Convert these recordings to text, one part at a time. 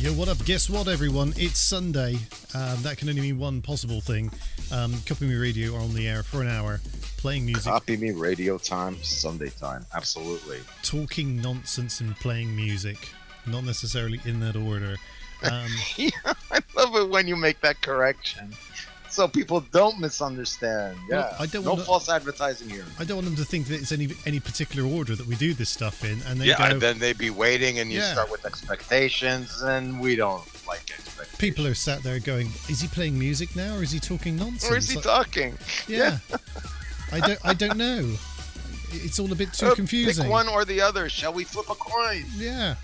Yo, what up? Guess what, everyone? It's Sunday. That can only mean one possible thing. Copy Me Radio are on the air for an hour, playing music. Copy Me Radio time, Sunday time. Absolutely. Talking nonsense and playing music. Not necessarily in that order. Yeah, I love it when you make that correction, so people don't misunderstand. Yeah, well, I don't no want false advertising here. I don't want them to think that it's any particular order that we do this stuff in, and they Yeah, go, and then they'd be waiting, and you Yeah. start with expectations, and we don't like expectations. people are sat there going, "Is he playing music now, or is he talking nonsense?" Or is he talking? Yeah, I don't know. It's all a bit too confusing. Pick one or the other. Shall we flip a coin? Yeah.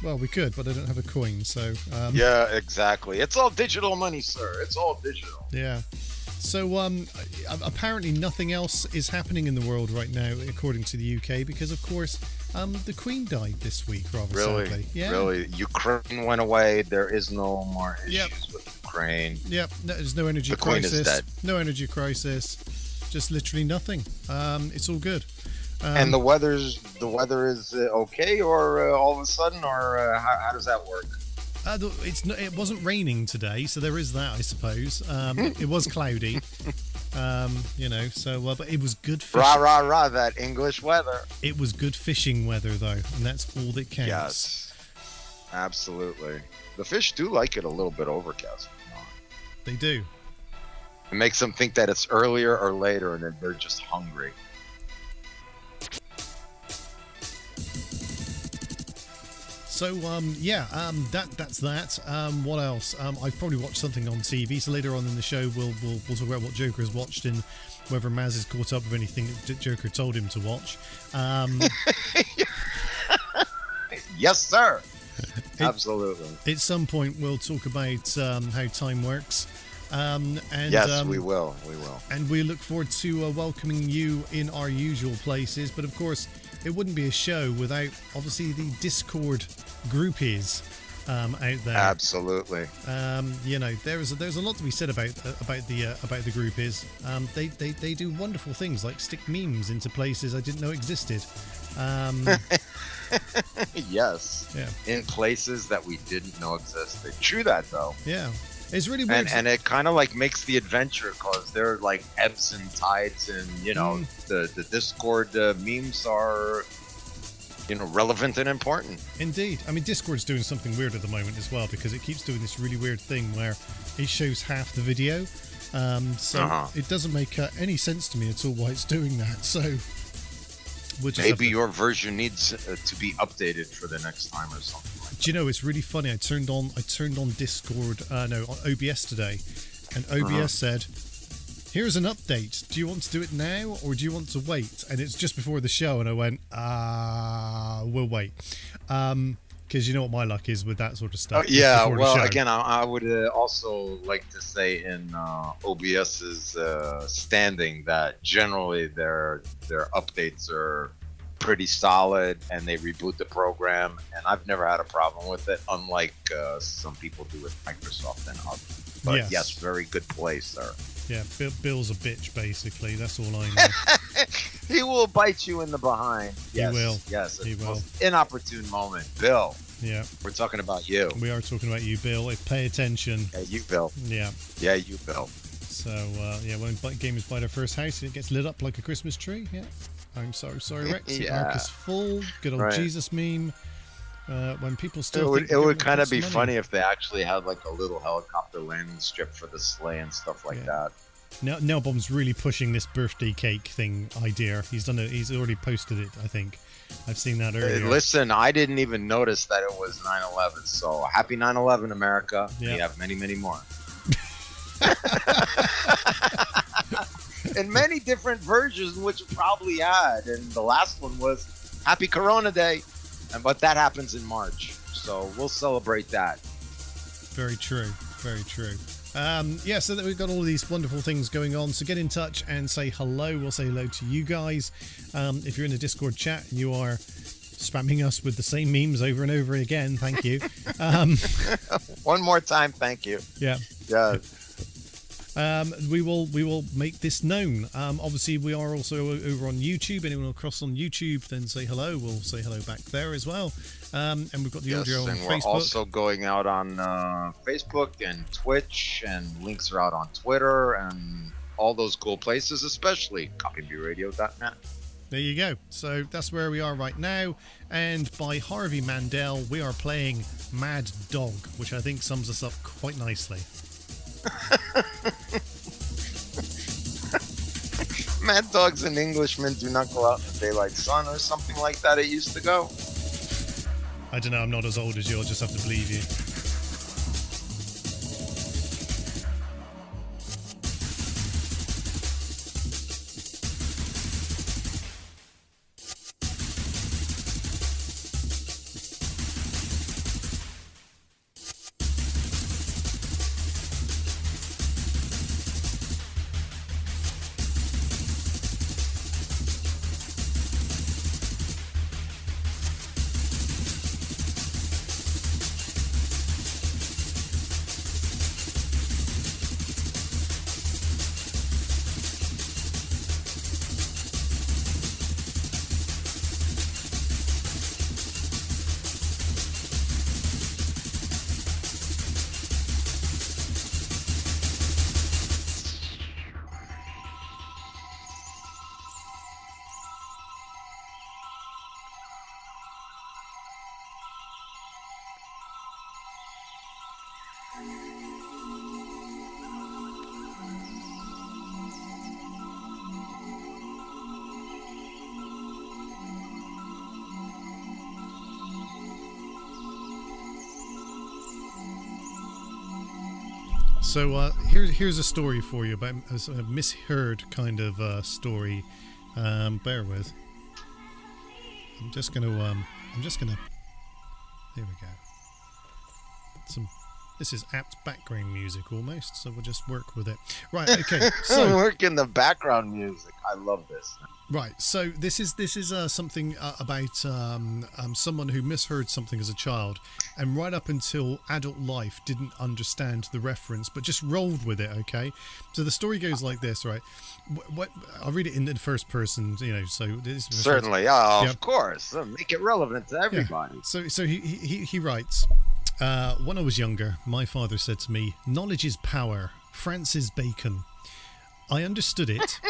Well, we could, but I don't have a coin, so... Yeah, exactly. It's all digital money, sir. It's all digital. Yeah. So, apparently nothing else is happening in the world right now, according to the UK, because, of course, the Queen died this week, rather sadly. Yeah. Really. Ukraine went away. There is no more issues Yep. with Ukraine. Yep, there's no energy The Queen crisis. is dead. No energy crisis. Just literally nothing. It's all good. And the weather is okay, or all of a sudden, or how does that work? It wasn't raining today, so there is that, I suppose. It was cloudy, so but it was good fishing. Rah rah rah! That English weather. It was good fishing weather, though, and that's all that counts. Yes, absolutely. The fish do like it a little bit overcast. They do. It makes them think that it's earlier or later, and then they're just hungry. So that's that. What else? I've probably watched something on TV. So later on in the show, we'll talk about what Joker has watched and whether Maz has caught up with anything that Joker told him to watch. Yes, sir. Absolutely. At some point, we'll talk about how time works. And yes, we will. We will. And we look forward to welcoming you in our usual places. But of course, it wouldn't be a show without obviously the Discord groupies out there. Absolutely. There's a lot to be said about the groupies. They do wonderful things like stick memes into places I didn't know existed. Yes. Yeah. In places that we didn't know existed. True that, though. Yeah. It's really weird. And it kind of like makes the adventure, because there are like ebbs and tides, and the Discord memes are relevant and important. Indeed. I mean, Discord's doing something weird at the moment as well, because it keeps doing this really weird thing where it shows half the video. It doesn't make any sense to me at all why it's doing that. So we'll just maybe your version needs to be updated for the next time or something. Do you know, it's really funny. I turned on Discord, on OBS today, and OBS said, "Here's an update. Do you want to do it now, or do you want to wait?" And it's just before the show, and I went, we'll wait. Because you know what my luck is with that sort of stuff. Yeah, well, again, I would also like to say in OBS's standing that generally their updates are pretty solid, and they reboot the program, and I've never had a problem with it, unlike some people do with Microsoft and others. But yes, very good place, sir. Yeah, Bill's a bitch, basically. That's all I know. He will bite you in the behind. Yes, he will. Yes, he will. Most inopportune moment. Bill. Yeah. We're talking about you. We are talking about you, Bill. Pay attention. Yeah, you, Bill. Yeah. Yeah, you, Bill. So, when gamers buy their first house, it gets lit up like a Christmas tree. Yeah. I'm sorry, Rex. Yeah. Arc is full. Good old Jesus meme. When people still it would kind of be funny if they actually had like a little helicopter landing strip for the sleigh and stuff like that. Now, Nelbom's really pushing this birthday cake thing idea. He's already posted it, I think. I've seen that earlier. Listen, I didn't even notice that it was 9/11. So happy 9/11, America. Yeah. We have many, many more. In many different versions, which you probably had. And the last one was Happy Corona Day. But that happens in March. So we'll celebrate that. Very true. Very true. So that we've got all of these wonderful things going on. So get in touch and say hello. We'll say hello to you guys. If you're in the Discord chat and you are spamming us with the same memes over and over again, thank you. One more time, thank you. Yeah. Yeah. we will make this known. Obviously, we are also over on YouTube. Anyone across on YouTube, then say hello. We'll say hello back there as well. And we've got the audio on and Facebook. We're also going out on Facebook and Twitch, and links are out on Twitter and all those cool places, especially copymiradio.net. There you go. So that's where we are right now. And by Harvey Mandel, we are playing Mad Dog, which I think sums us up quite nicely. Mad dogs and Englishmen do not go out in the daylight sun, or something like that. It used to go. I don't know. I'm not as old as you. I'll just have to believe you. So here's a story for you about a misheard kind of story. Bear with. I'm just gonna. There we go. This is apt background music almost, so we'll just work with it. Right. Okay. So work in the background music. I love this. Right, so this is something about someone who misheard something as a child, and right up until adult life didn't understand the reference, but just rolled with it. Okay, so the story goes like this, right? What I'll read it in the first person, So this certainly, of course, make it relevant to everybody. Yeah. So he writes, when I was younger, my father said to me, "Knowledge is power." Francis Bacon. I understood it.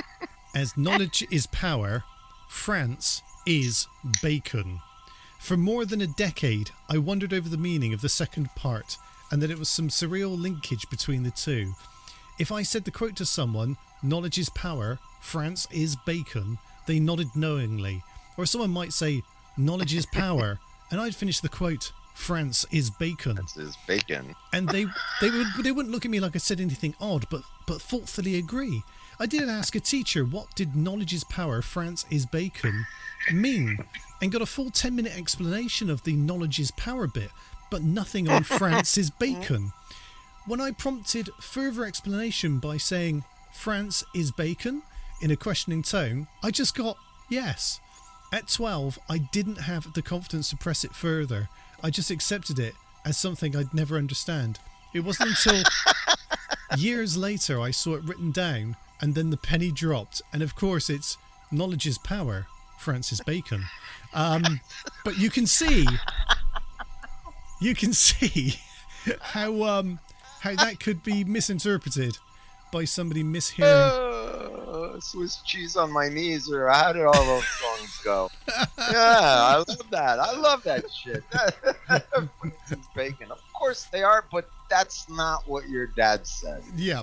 As knowledge is power, France is bacon. For more than a decade, I wondered over the meaning of the second part, and that it was some surreal linkage between the two. If I said the quote to someone, "Knowledge is power, France is bacon," they nodded knowingly. Or someone might say, "Knowledge is power," and I'd finish the quote, "France is bacon." France is bacon. And they wouldn't look at me like I said anything odd, but thoughtfully agree. I did ask a teacher, what did "knowledge is power, France is bacon" mean? And got a full 10-minute explanation of the "knowledge is power" bit, but nothing on "France is bacon." When I prompted further explanation by saying "France is bacon" in a questioning tone, I just got yes. At 12, I didn't have the confidence to press it further. I just accepted it as something I'd never understand. It wasn't until years later I saw it written down, and then the penny dropped, and of course it's "knowledge is power, Francis Bacon." But you can see how that could be misinterpreted by somebody mishearing. Swiss cheese on my knees, or how did all those songs go? Yeah, I love that. I love that shit. Francis Bacon. Of course they are, but that's not what your dad said. Yeah.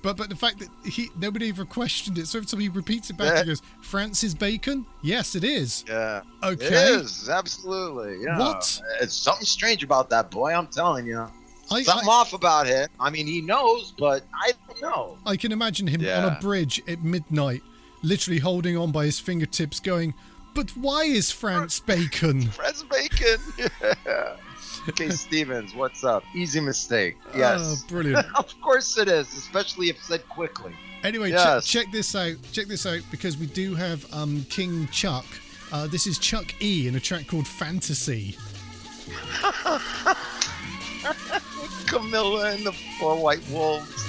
But the fact that nobody ever questioned it, so every time he repeats it back, he goes, "Francis Bacon? Yes, it is." Yeah. Okay. It is, absolutely. Yeah. What? It's something strange about that boy, I'm telling you. Something off about him. I mean, he knows, but I don't know. I can imagine him on a bridge at midnight, literally holding on by his fingertips, going, "But why is France bacon?" France Bacon. Yeah. Okay, Stevens, what's up? Easy mistake. Yes. Oh, brilliant. Of course it is, especially if said quickly. Anyway, check this out. Check this out, because we do have King Chuck. This is Chuck E in a track called Fantasy. Camilla and the Four White Wolves.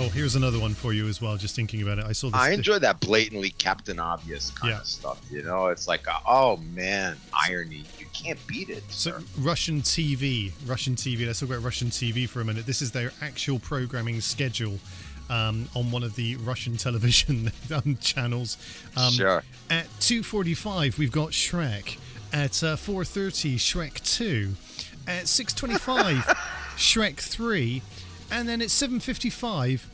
Oh, here's another one for you as well. Just thinking about it, I saw this. I enjoy that blatantly Captain Obvious kind of stuff. You know, it's like, oh man, irony. You can't beat it. So Russian TV. Let's talk about Russian TV for a minute. This is their actual programming schedule on one of the Russian television channels. Sure. At 2:45, we've got Shrek. At 4:30, Shrek 2. At 6:25, Shrek 3. And then at 7:55,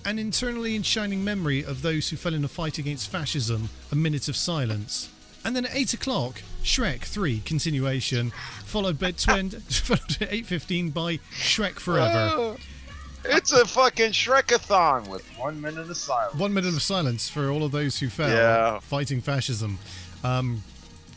an internally in shining memory of those who fell in a fight against fascism, a minute of silence. And then at 8 o'clock, Shrek 3 continuation, followed by followed at 8:15 by Shrek Forever. It's a fucking Shrekathon with 1 minute of silence. 1 minute of silence for all of those who fell fighting fascism.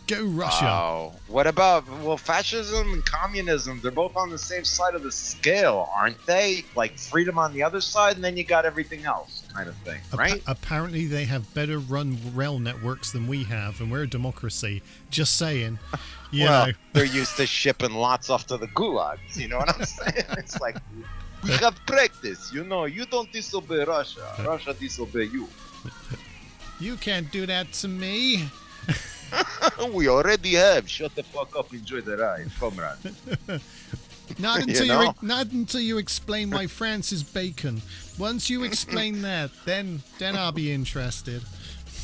Go Russia. Wow. What about, well, fascism and communism, they're both on the same side of the scale, aren't they? Like freedom on the other side, and then you got everything else kind of thing, right? Apparently they have better run rail networks than we have, and we're a democracy. Just saying. You know. They're used to shipping lots off to the gulags, you know what I'm saying? It's like, we have practice, you know, you don't disobey Russia, Russia disobey you. You can't do that to me. We already have. Shut the fuck up. Enjoy the ride, comrade. Not until not until you explain why France is bacon. Once you explain that, then I'll be interested.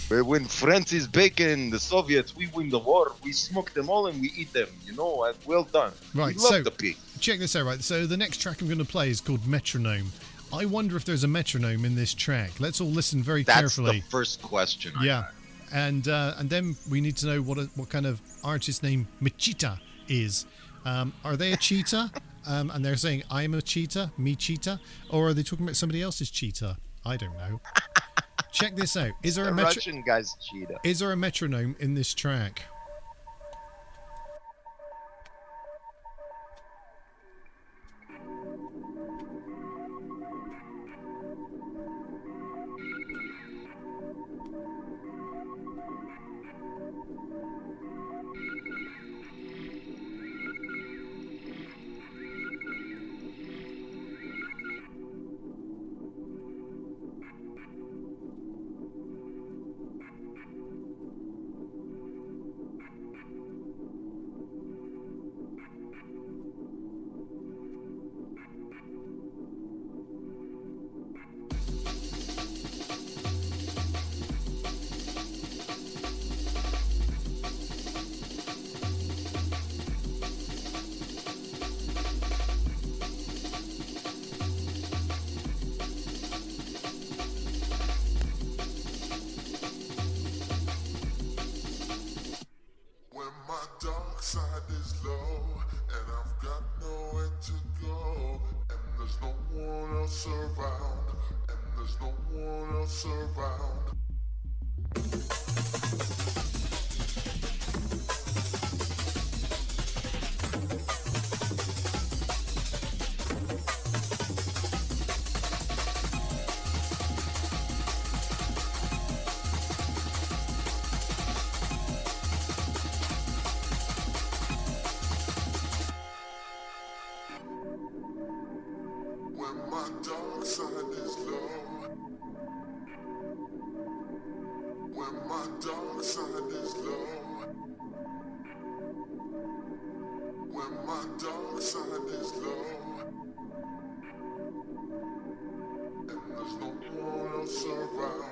But when France is bacon, the Soviets, we win the war. We smoke them all and we eat them. You know, well done. Right. We love the pig. Check this out. Right. So the next track I'm going to play is called Metronome. I wonder if there's a metronome in this track. Let's all listen very carefully. That's the first question. I had. And then we need to know what kind of artist name Machita is. Are they a cheetah? And they're saying, I'm a cheetah, me cheetah? Or are they talking about somebody else's cheetah? I don't know. Check this out. Is there a Russian guy's cheetah? Is there a metronome in this track? When my dark side is low, when my dark side is low, when my dark side is low, and there's no one else around.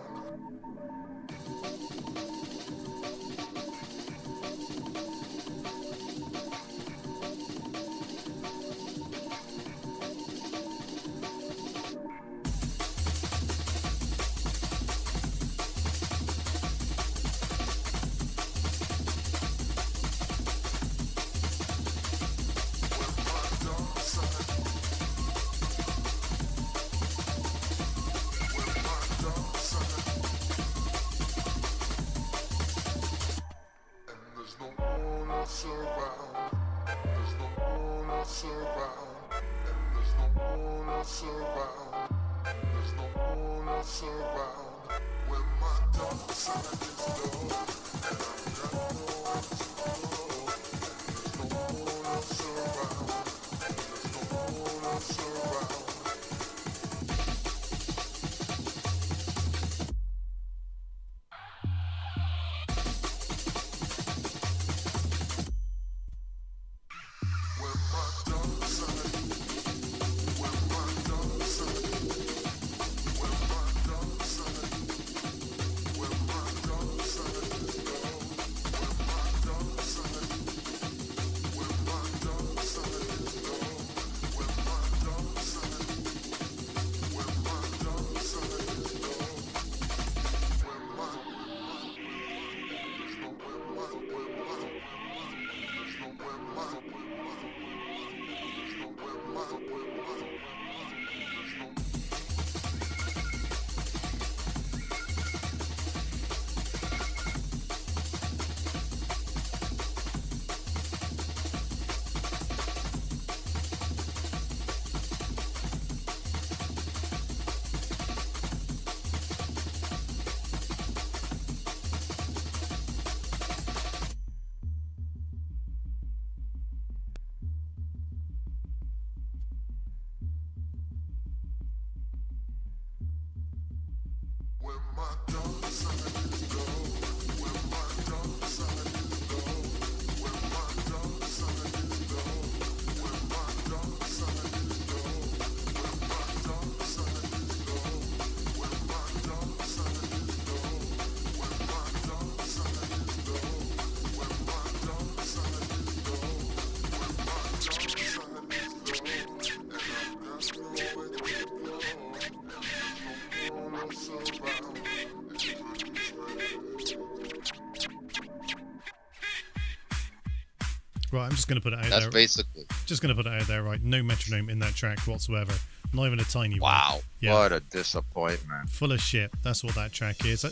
Right, I'm just going to put it out there. That's basically. Just going to put it out there, right? No metronome in that track whatsoever. Not even a tiny one. Wow. Yeah. What a disappointment. Full of shit. That's what that track is.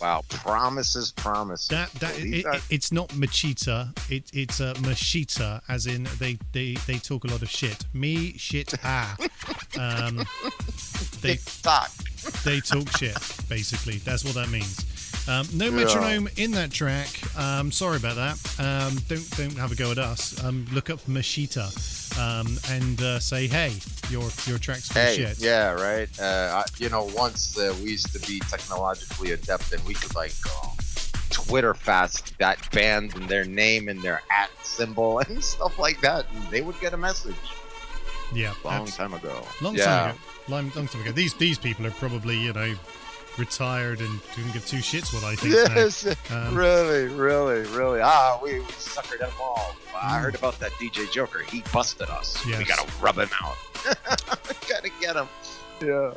Wow. Promises. It's not Machita. It's a Machita, as in they talk a lot of shit. Me, shit, ah. They talk shit, basically. That's what that means. No metronome in that track. Sorry about that. Don't have a go at us. Look up Machita and say, hey, your track's full of shit. Yeah, right. Once we used to be technologically adept and we could Twitter fast that band and their name and their @ symbol and stuff like that, and they would get a message. Yeah, long time ago. Long time ago. These people are probably retired and couldn't give two shits what I think. Yes, really. We suckered them all. I heard about that DJ Joker. He busted us. Yes. We gotta rub him out. Gotta get him. Yeah.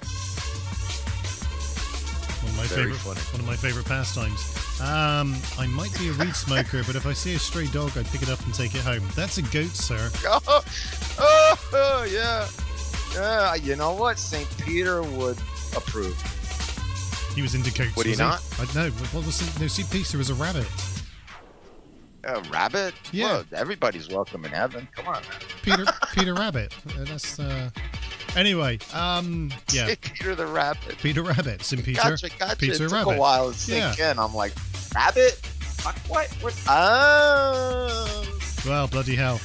One of my favorite pastimes. I might be a weed smoker, but if I see a stray dog, I'd pick it up and take it home. That's a goat, sir. Oh, yeah. Yeah, you know what? St. Peter would approve. He was into goats. Would he not? I don't know. What was it? No, St. Peter was a rabbit. A rabbit? Yeah. Well, everybody's welcome in heaven. Come on, man. Peter Rabbit. That's Anyway, yeah. Peter the Rabbit. Peter Rabbit. St. Peter. Gotcha. Peter it Rabbit. took a while to sink in. I'm like, rabbit? What? Oh. Well, bloody hell.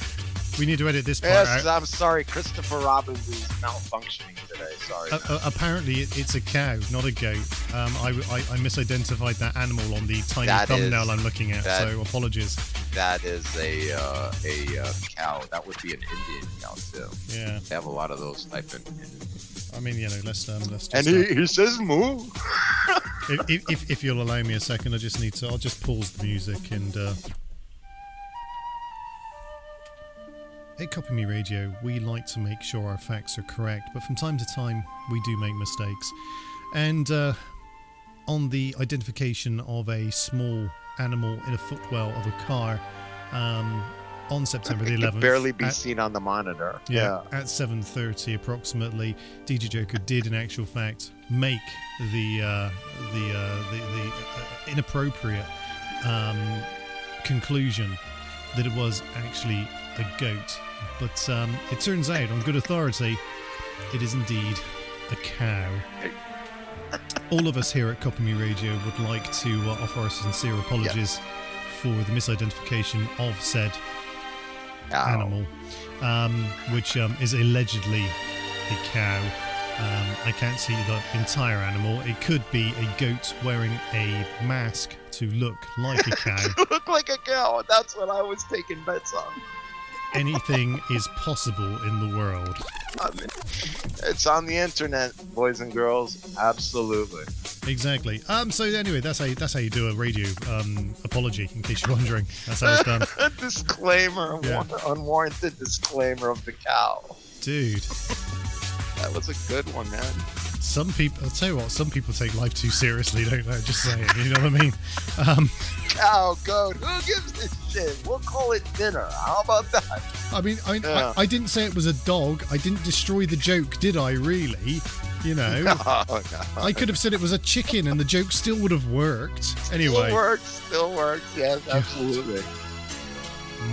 We need to edit this part Yes, out. I'm sorry. Christopher Robbins is malfunctioning today. Sorry. Apparently, it's a cow, not a goat. I misidentified that animal on the tiny That thumbnail is- I'm looking at, that- so apologies. That is a cow. That would be an Indian cow too. Yeah, They have a lot of those type in. I mean, let's just. And he says moo. If you'll allow me a second, I'll just pause the music and. At Copy Me Radio, we like to make sure our facts are correct, but from time to time we do make mistakes. And on the identification of a small animal in a footwell of a car on September the 11th, It can barely be at- seen on the monitor. at 7:30 approximately, DJ Joker did in actual fact make the inappropriate conclusion that it was actually a goat. But it turns out, on good authority, it is indeed a cow. All of us here at Copy Me Radio would like to offer our sincere apologies for the misidentification of said Ow. animal, which is allegedly a cow. I can't see the entire animal. It could be a goat wearing a mask to look like a cow. Look like a cow. That's what I was taking bets on. Anything is possible in the world. I mean, it's on the internet, boys and girls. Absolutely. Exactly. So anyway, that's how you do a radio apology. In case you're wondering, that's how it's done. A disclaimer, Yeah. unwarranted disclaimer of the cow. Dude, That was a good one, man. some people. I'll tell you what. Some people take life too seriously, don't they? Just saying. You know what I mean? Cow, goat. Who gives this shit? We'll call it dinner. How about that? I Yeah. didn't say it was a dog. I didn't destroy the joke, did I? Really? You know. No. I could have said it was a chicken, and the joke still would have worked. Anyway, Still works. Yes, absolutely.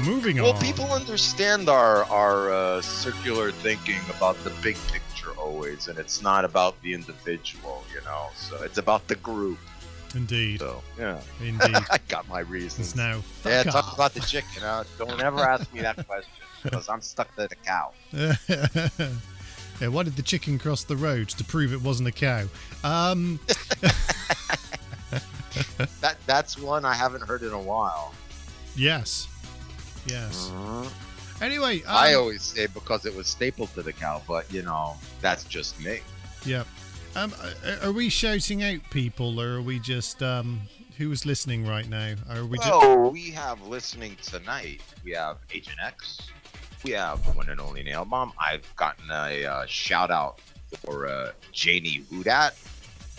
moving on. Well, people understand our circular thinking about the big picture always, and it's not about the individual, you know. So it's about the group. Indeed. So yeah, Indeed. I got my reasons. It's now. Yeah, Fuck talk off. about the chicken. Don't ever ask me that question because I'm stuck to the cow. Yeah, why did the chicken cross the road? To prove it wasn't a cow. That's one I haven't heard in a while. Yes. Anyway, I always say because it was stapled to the cow, but you know that's just me. yeah. Are we shouting out people, or are we just who is listening right now? Are we just? Oh, we have listening tonight. We have Agent X. We have the one and only Nail Bomb. I've gotten a shout out for Janie Hudat.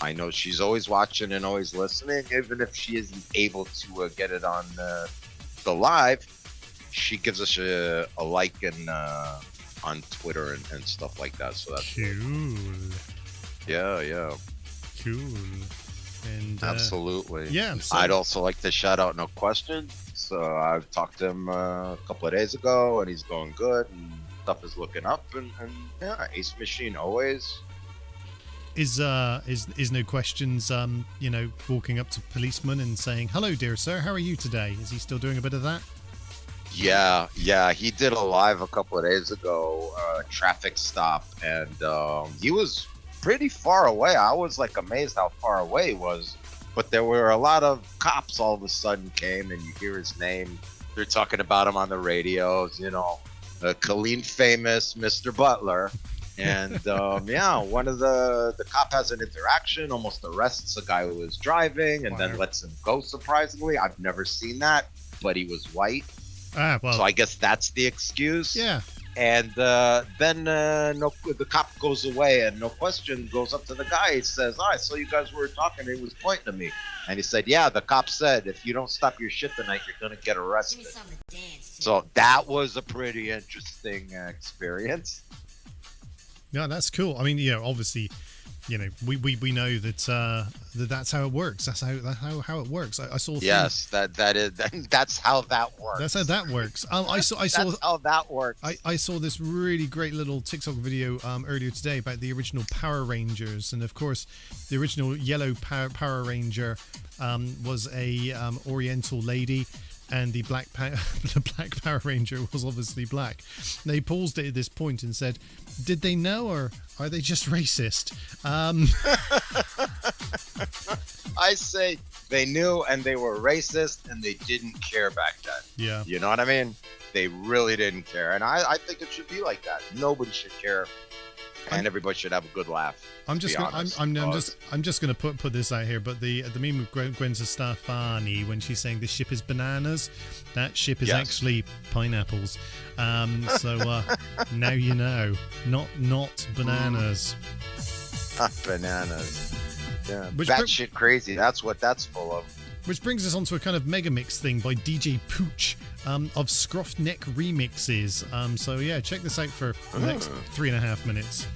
I know she's always watching and always listening, even if she isn't able to get it on the live. She gives us a like and on Twitter and stuff like that. So that's Cool. yeah, Cool. And absolutely. yeah. So, I'd also like to shout out No Question. So I've talked to him a couple of days ago, and he's going good, and stuff is looking up, and yeah, Ace Machine always. is no questions. Walking up to policemen and saying, "Hello, dear sir. How are you today?" Is he still doing a bit of that? Yeah, he did a live a couple of days ago, traffic stop, and he was pretty far away. I was like amazed how far away he was, but there were a lot of cops all of a sudden came, and you hear his name. They're talking about him on the radios, you know, Colleen famous Mr. Butler. And yeah, one of the cop has an interaction, almost arrests a guy who was driving, and then Wow. lets him go. Surprisingly, I've never seen that, but he was white. Ah, well. So I guess that's the excuse. Yeah. And then the cop goes away, and No Question goes up to the guy. He says, "Oh, I saw you guys were talking." He was pointing to me, and he said, "Yeah, the cop said if you don't stop your shit tonight, you're gonna get arrested." So that was a pretty interesting experience. Yeah, that's cool. I mean, obviously, we know that that's how it works. That's how it works. I saw. Yes, that's how that works. That's how that works. I saw. That's how that works. I saw this really great little TikTok video earlier today about the original Power Rangers, and of course, the original yellow Power Ranger was a Oriental lady and the the Black Power Ranger was obviously black. They paused it at this point and said, "Did they know, or are they just racist?" I say they knew, and they were racist, and they didn't care back then. Yeah. You know what I mean? They really didn't care, and I think it should be like that. Nobody should care, and everybody should have a good laugh. I'm just gonna put this out here, but the meme of Gwen Stefani when she's saying the ship is bananas, that ship is actually pineapples. So now you know, not bananas. Not bananas. Yeah, Which shit crazy. That's what that's full of. Which brings us on to a kind of mega mix thing by DJ Pooch of Scruff Neck remixes. So yeah, check this out for the next 3.5 minutes.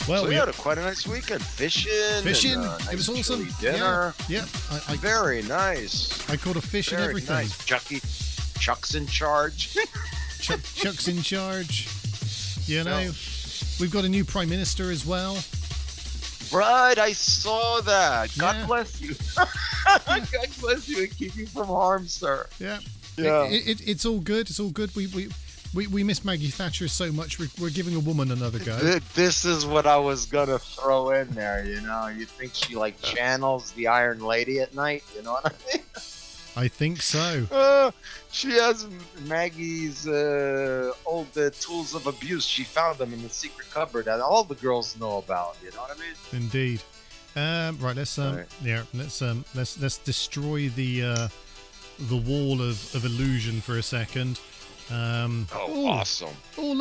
Well, So we had quite a nice weekend. Fishing. And, it nice was awesome. chili dinner. Yeah. Very nice. I caught a fish and Very everything. nice. Chuck's in charge. Chuck's in charge. You know, we've got a new prime minister as well. Right, I saw that. God Yeah. bless you. God bless you and keep you from harm, sir. Yeah. Yeah. It's all good. It's all good. We miss Maggie Thatcher so much. We're giving a woman another go. This is what I was gonna throw in there. You know, you think she like channels the Iron Lady at night? You know what I mean? I think so. She has Maggie's old tools of abuse. She found them in the secret cupboard that all the girls know about. You know what I mean? Indeed. Right. Let's let's destroy the wall of illusion for a second. Awesome. Oh,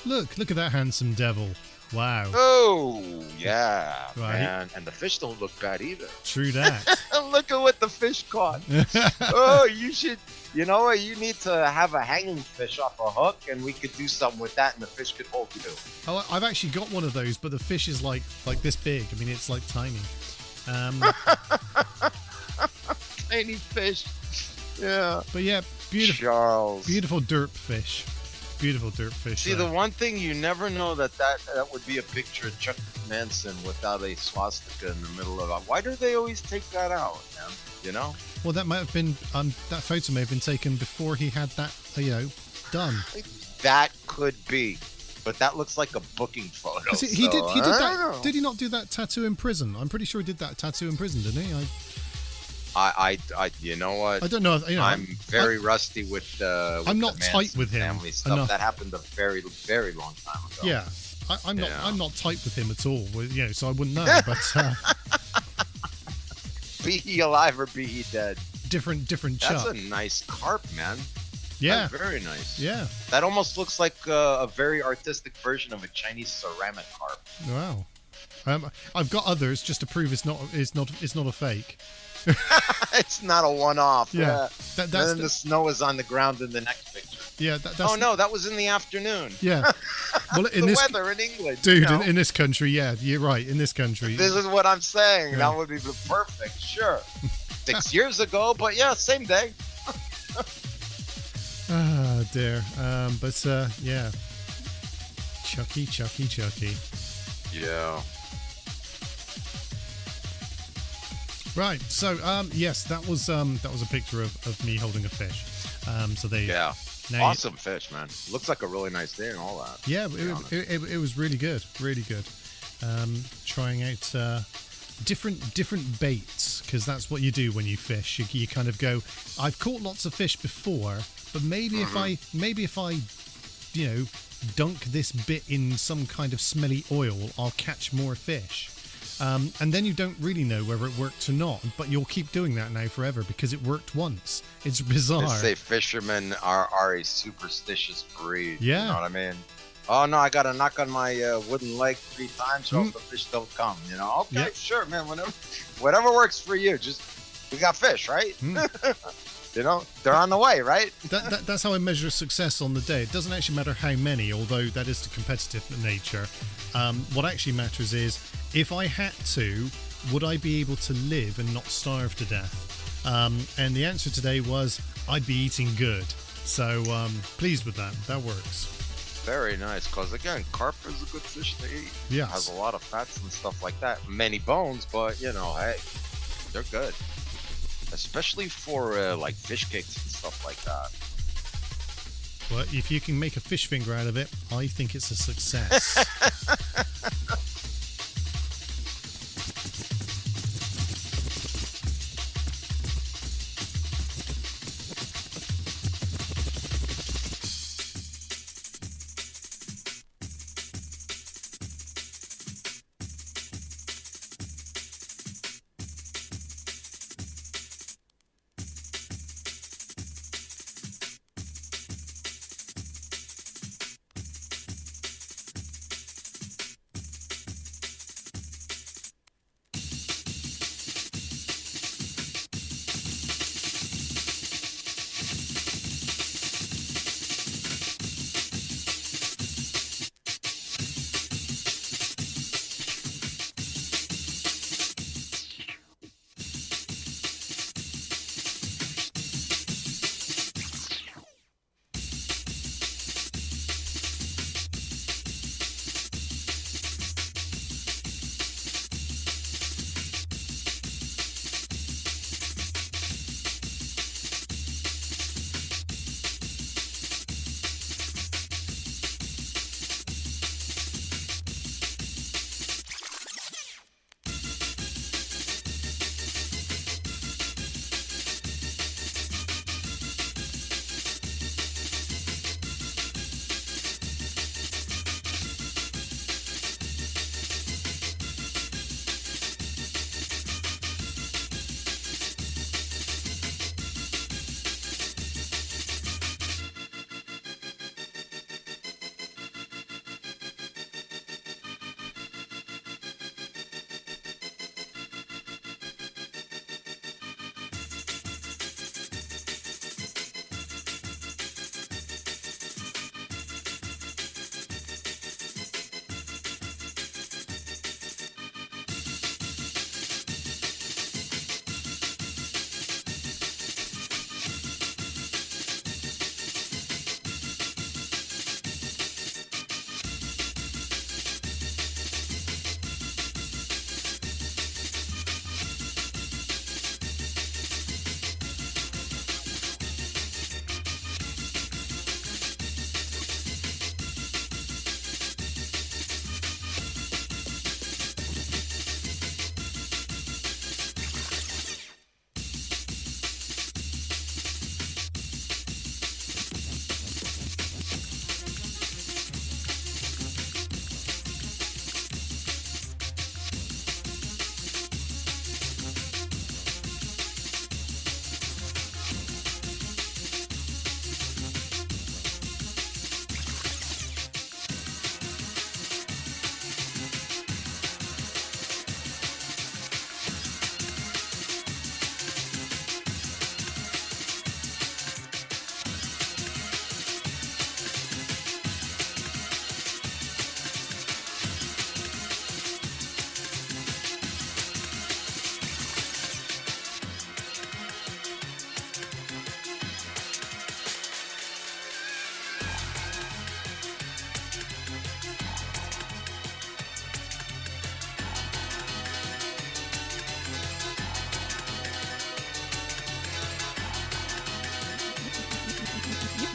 look at that handsome devil. Wow. Oh, yeah, Right. man. And the fish don't look bad either. True that. Look at what the fish caught. Oh, you know what? You need to have a hanging fish off a hook, and we could do something with that, and the fish could hold you. Oh, I've actually got one of those, but the fish is like this big. I mean, it's like tiny. Tiny fish. Yeah. But yeah, beautiful, Charles. beautiful derp fish. Beautiful derp fish. See, the one thing you never know that would be a picture of Chuck Manson without a swastika in the middle of it. Why do they always take that out, man? You know? Well, that might have been that photo may have been taken before he had that, done. That could be, but that looks like a booking photo. Because he did I that. don't know. Did he not do that tattoo in prison? I'm pretty sure he did that tattoo in prison, didn't he? I you know what? I don't know. I'm very rusty with I'm not the tight Manson with him family stuff. enough. That happened a very, very long time ago. Yeah, I'm not. Yeah. I'm not tight with him at all. So I wouldn't know. But Be he alive or be he dead. different That's Chuck. a nice carp, man. Yeah, That's very nice. yeah. That almost looks like a very artistic version of a Chinese ceramic carp. Wow. I've got others just to prove it's not a fake. It's not a one-off. Yeah. And That's then the snow is on the ground in the next picture. yeah. That's, Oh no, that was in the afternoon. Yeah. Well, in The this weather in England, dude, you know? in this country, yeah, you're right. In this country, This is what I'm saying. Yeah. That would be perfect. Sure. 6 years ago, but yeah, same day. ah dear. But yeah. Chucky. Yeah. Right. So yes, that was a picture of me holding a fish. So they Yeah. now Awesome fish, man. Looks like a really nice day and all that. Yeah, to be honest. it was really good, really good. Trying out different baits, because that's what you do when you fish. You kind of go, I've caught lots of fish before, but maybe if I dunk this bit in some kind of smelly oil, I'll catch more fish. And then you don't really know whether it worked or not, but you'll keep doing that now forever because it worked once. It's bizarre. They say fishermen are a superstitious breed. Yeah. You know what I mean? Oh no, I gotta knock on my wooden leg 3 times or else the fish don't come. You know? Okay, Yeah. sure, man. Whatever works for you. Just we got fish, right? You know, they're on the way, right? That's how I measure success on the day. It doesn't actually matter how many, although that is the competitive nature. What actually matters is, if I had to, would I be able to live and not starve to death? And the answer today was, I'd be eating good. So pleased with that. That works. Very nice, because again, carp is a good fish to eat. Yes. Has a lot of fats and stuff like that. Many bones, but you know, hey, they're good. Especially for like fish cakes and stuff like that. Well, if you can make a fish finger out of it, I think it's a success.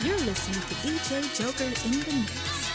You're listening to DJ Joker in the Mix.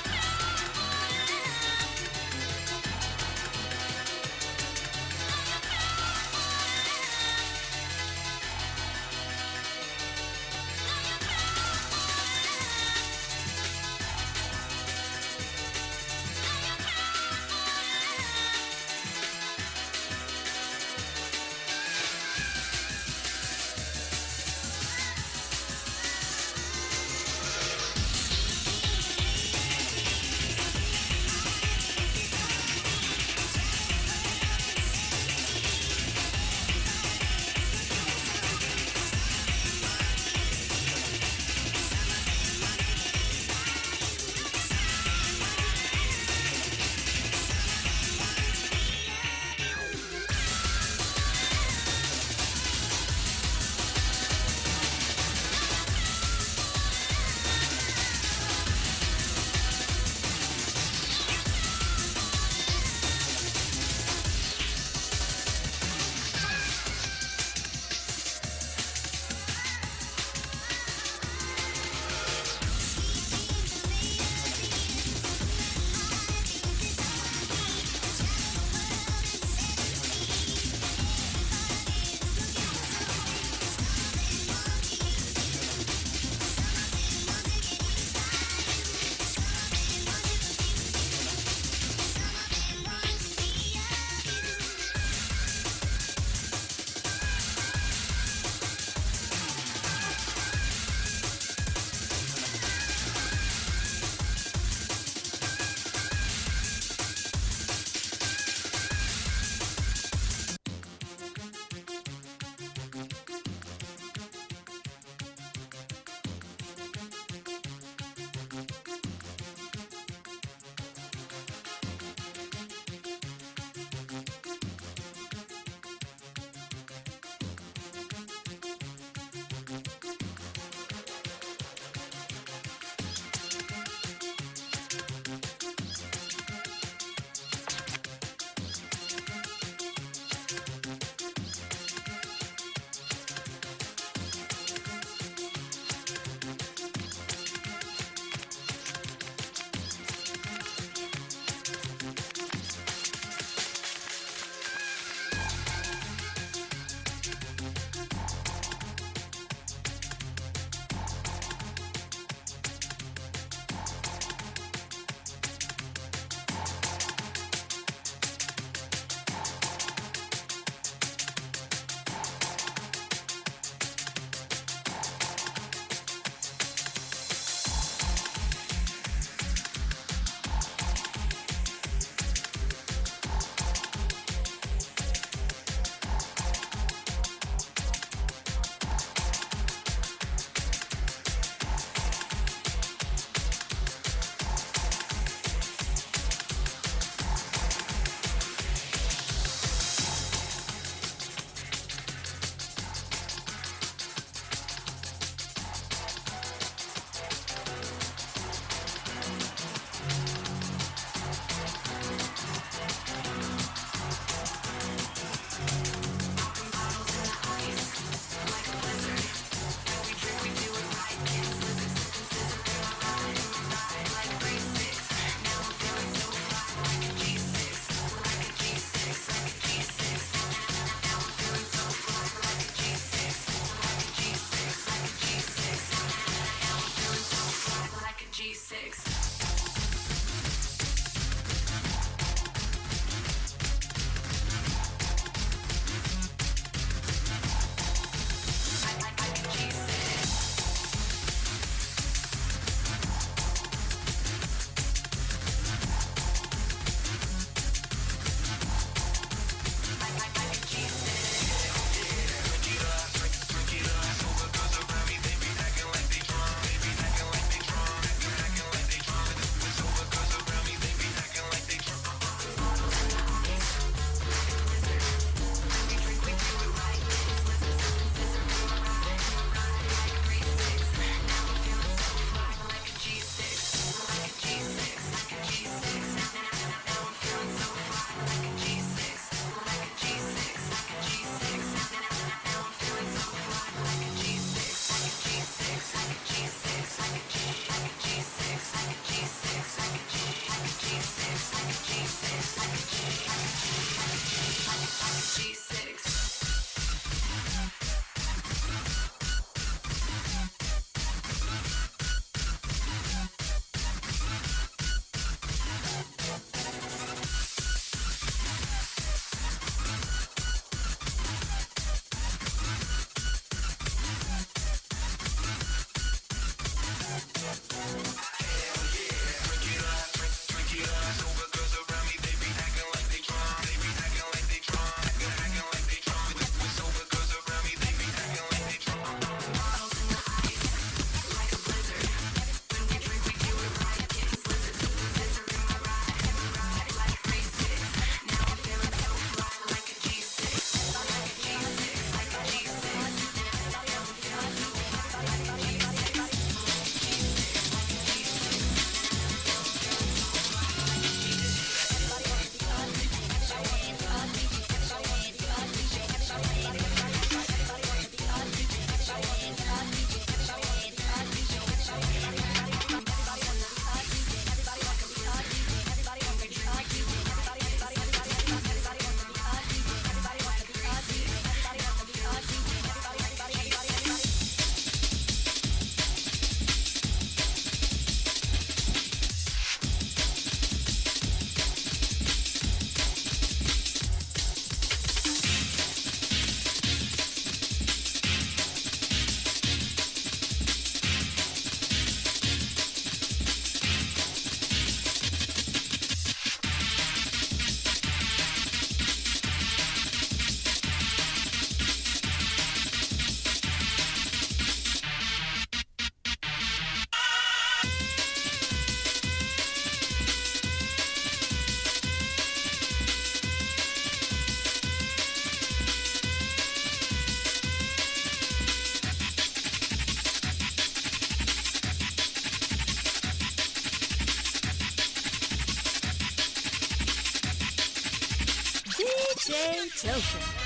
DJ Joker.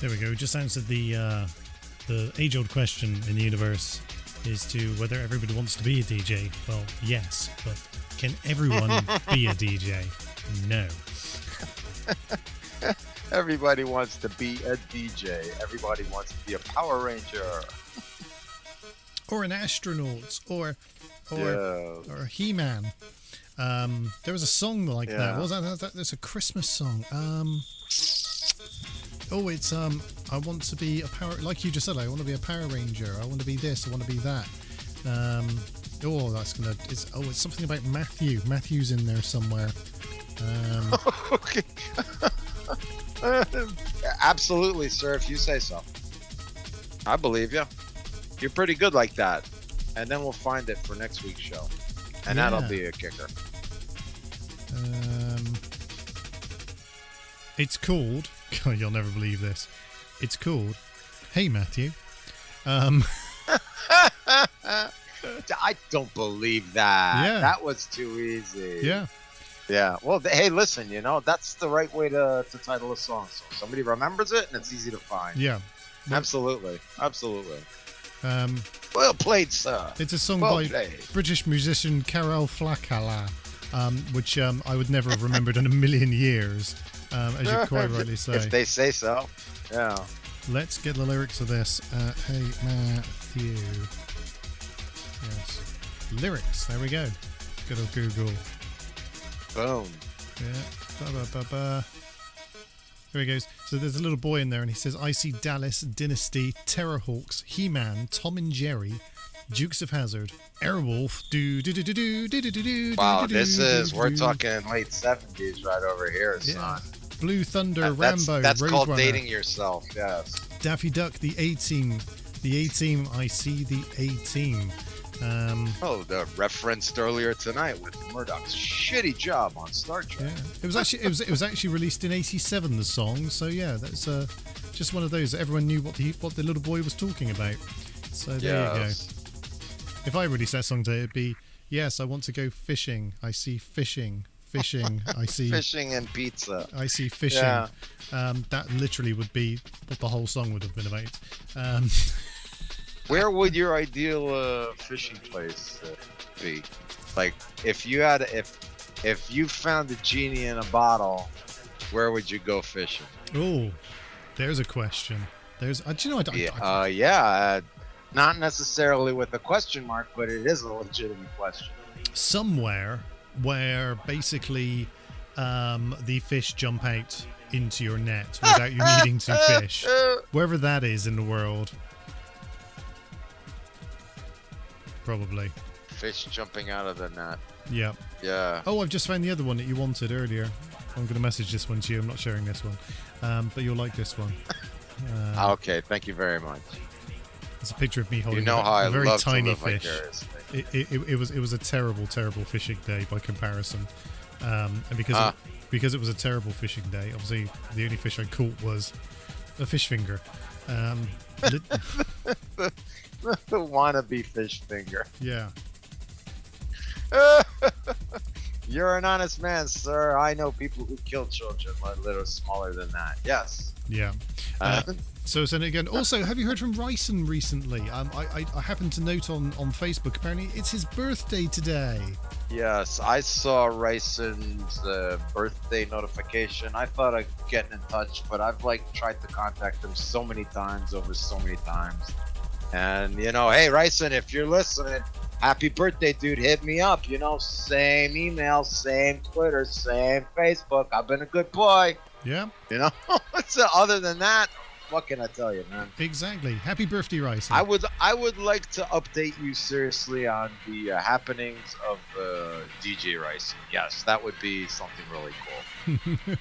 There we go. We just answered the age-old question in the universe is to whether everybody wants to be a DJ. Well, yes, but can everyone be a DJ? No. Everybody wants to be a DJ. Everybody wants to be a Power Ranger. Or an astronaut, or Yes. a He-Man. There was a song like that. Yeah. What was that? There's a Christmas song. It's I want to be a power, like you just said. I want to be a Power Ranger. I want to be this. I want to be that. It's something about Matthew. Matthew's in there somewhere. Okay. Absolutely, sir. If you say so, I believe you. You're pretty good like that. And then we'll find it for next week's show, and that'll be a kicker. It's called. God, you'll never believe this. It's called. Hey Matthew. I don't believe that. Yeah. That was too easy. Yeah. Yeah. Well, hey, listen. That's the right way to title a song. So somebody remembers it, and it's easy to find. Yeah. Absolutely. Well played, sir. It's a song Well by played. British musician Carol Flacala, which I would never have remembered in a million years, as you quite rightly say. If they say so. Yeah. Let's get the lyrics of this. Hey Matthew. Yes. Lyrics. There we go. Good old Google. Boom. Yeah. Here he goes. So there's a little boy in there, and he says, "I see Dallas, Dynasty, Terrorhawks, He-Man, Tom and Jerry, Dukes of Hazzard, Airwolf, Wow, we're talking late 70s right over here, son. Blue Thunder, Rambo, That's called Roadrunner, dating yourself, yes. Daffy Duck, the A-Team, I see the A-Team. The referenced earlier tonight with Murdoch's shitty job on Star Trek. Yeah, it was actually released in '87. The song, so yeah, that's just one of those. Everyone knew what the little boy was talking about. So there you go. If I released that song today, it'd be, yes, I want to go fishing. I see fishing. I see fishing and pizza. I see fishing. Yeah. That literally would be what the whole song would have been about. Where would your ideal fishing place be? Like, if you found a genie in a bottle, where would you go fishing? Oh, there's a question. Do you know? Not necessarily with a question mark, but it is a legitimate question. Somewhere where basically the fish jump out into your net without you needing to fish. Wherever that is in the world. Probably. Fish jumping out of the net. Yeah. Yeah. Oh, I've just found the other one that you wanted earlier. I'm going to message this one to you. I'm not sharing this one. But you'll like this one. Okay, thank you very much. It's a picture of me holding a very love tiny to live fish. vicariously. It was a terrible fishing day by comparison. And because it was a terrible fishing day, obviously the only fish I caught was a fish finger. The wannabe fish finger. Yeah. You're an honest man, sir. I know people who kill children a little smaller than that. Yes. Yeah. So send it again. Also, have you heard from Ryson recently? I happened to note on Facebook, apparently it's his birthday today. Yes, I saw Ryson's birthday notification. I thought of getting in touch, but I've tried to contact him so many times. And hey Ryson, if you're listening, happy birthday, dude. Hit me up. Same email, same Twitter, same Facebook. I've been a good boy. Yeah. So other than that, what can I tell you, man? Exactly. Happy birthday, Ryson. I would like to update you seriously on the happenings of DJ Ryson. Yes, that would be something really cool.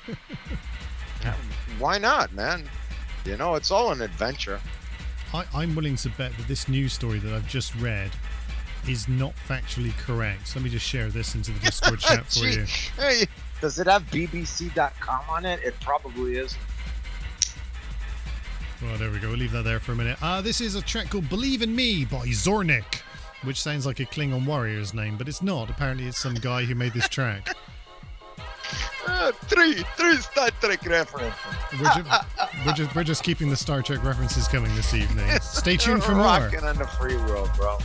Why not, man? It's all an adventure. I'm willing to bet that this news story that I've just read is not factually correct. Let me just share this into the Discord chat for you. Hey, does it have BBC.com on it? It probably is. Well, there we go. We'll leave that there for a minute. This is a track called Believe in Me by Zornik, which sounds like a Klingon warrior's name, but it's not. Apparently, it's some guy who made this track. Three Star Trek references. We're just keeping the Star Trek references coming this evening. Stay tuned for more. Rocking on the free world, bro.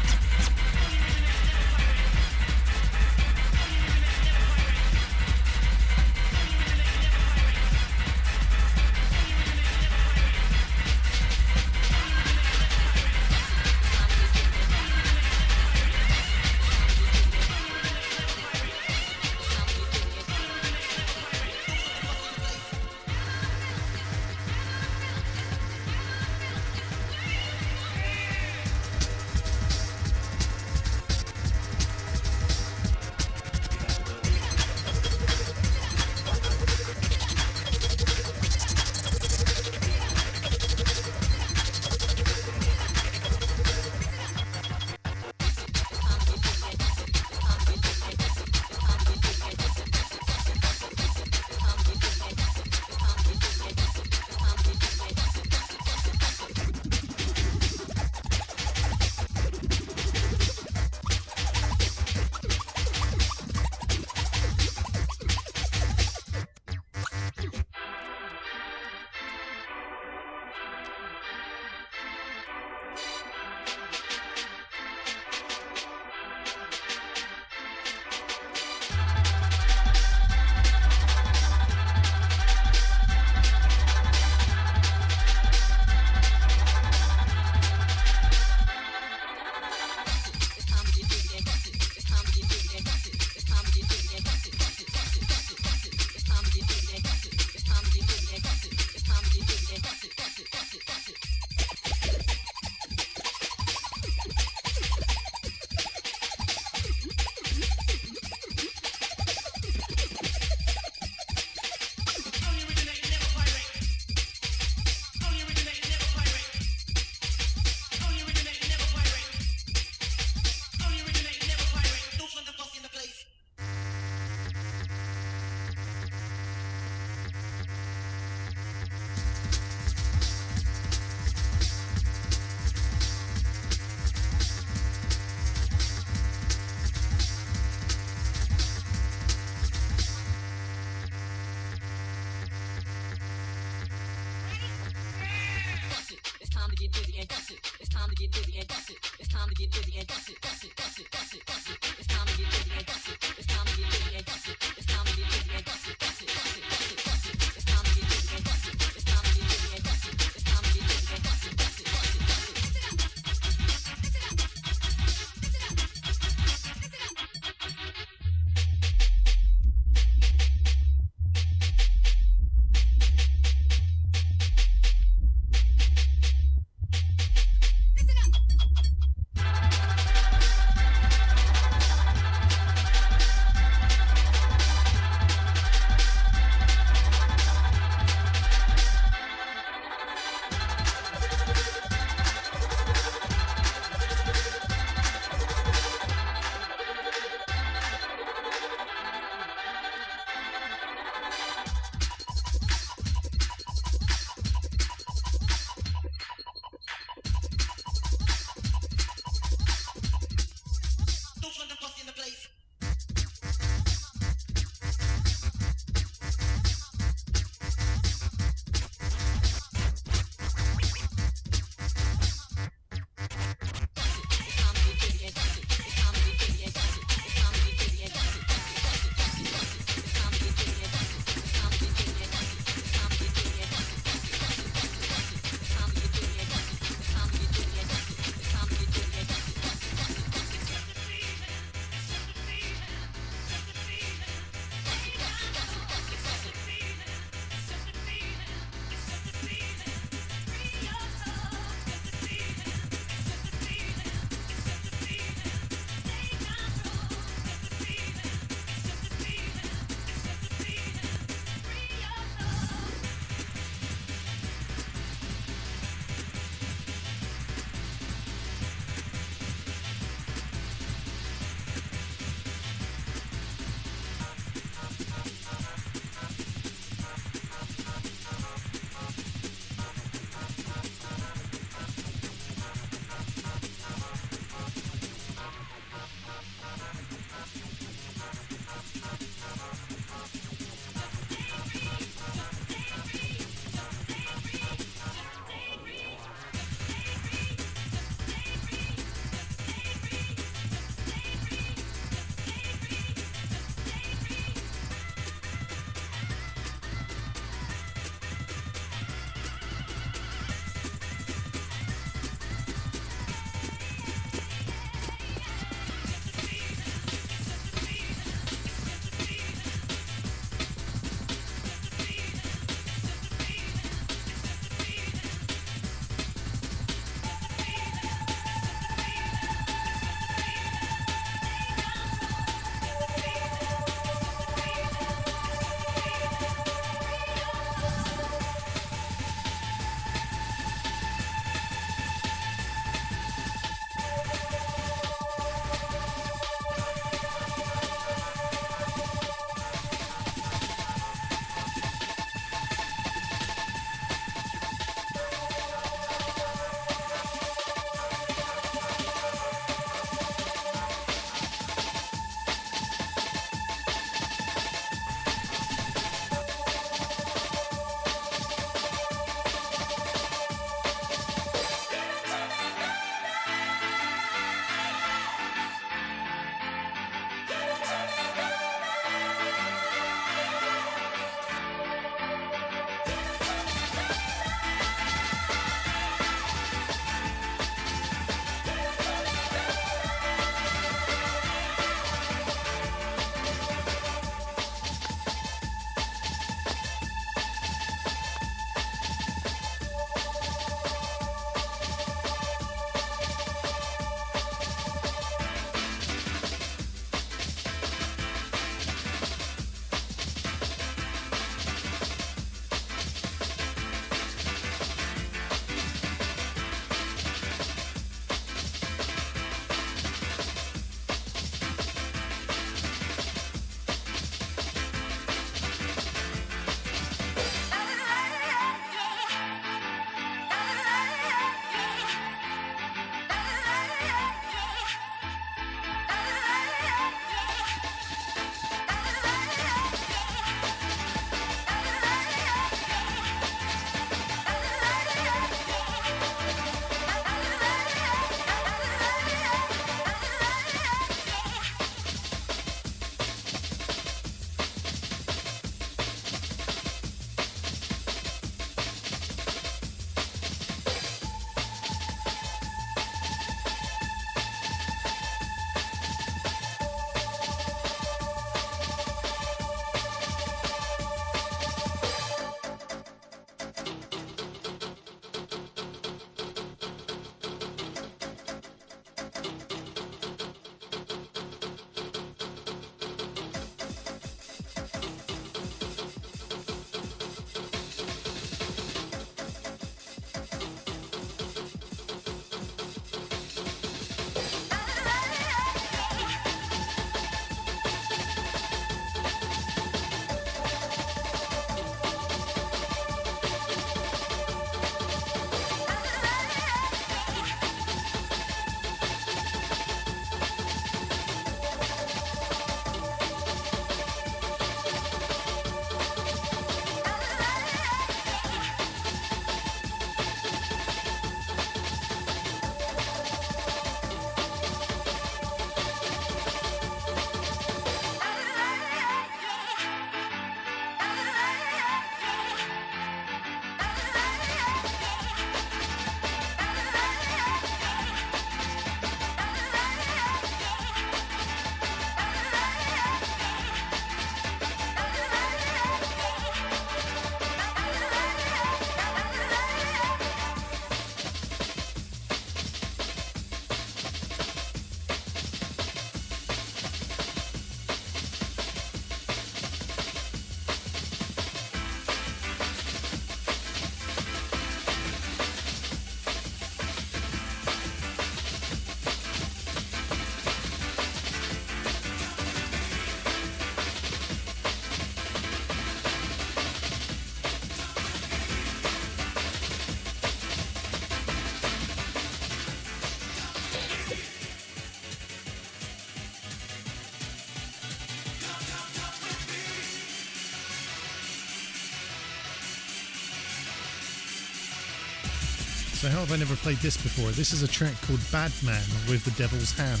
So how have I never played this before? This is a track called Bad Man with the Devil's Hand.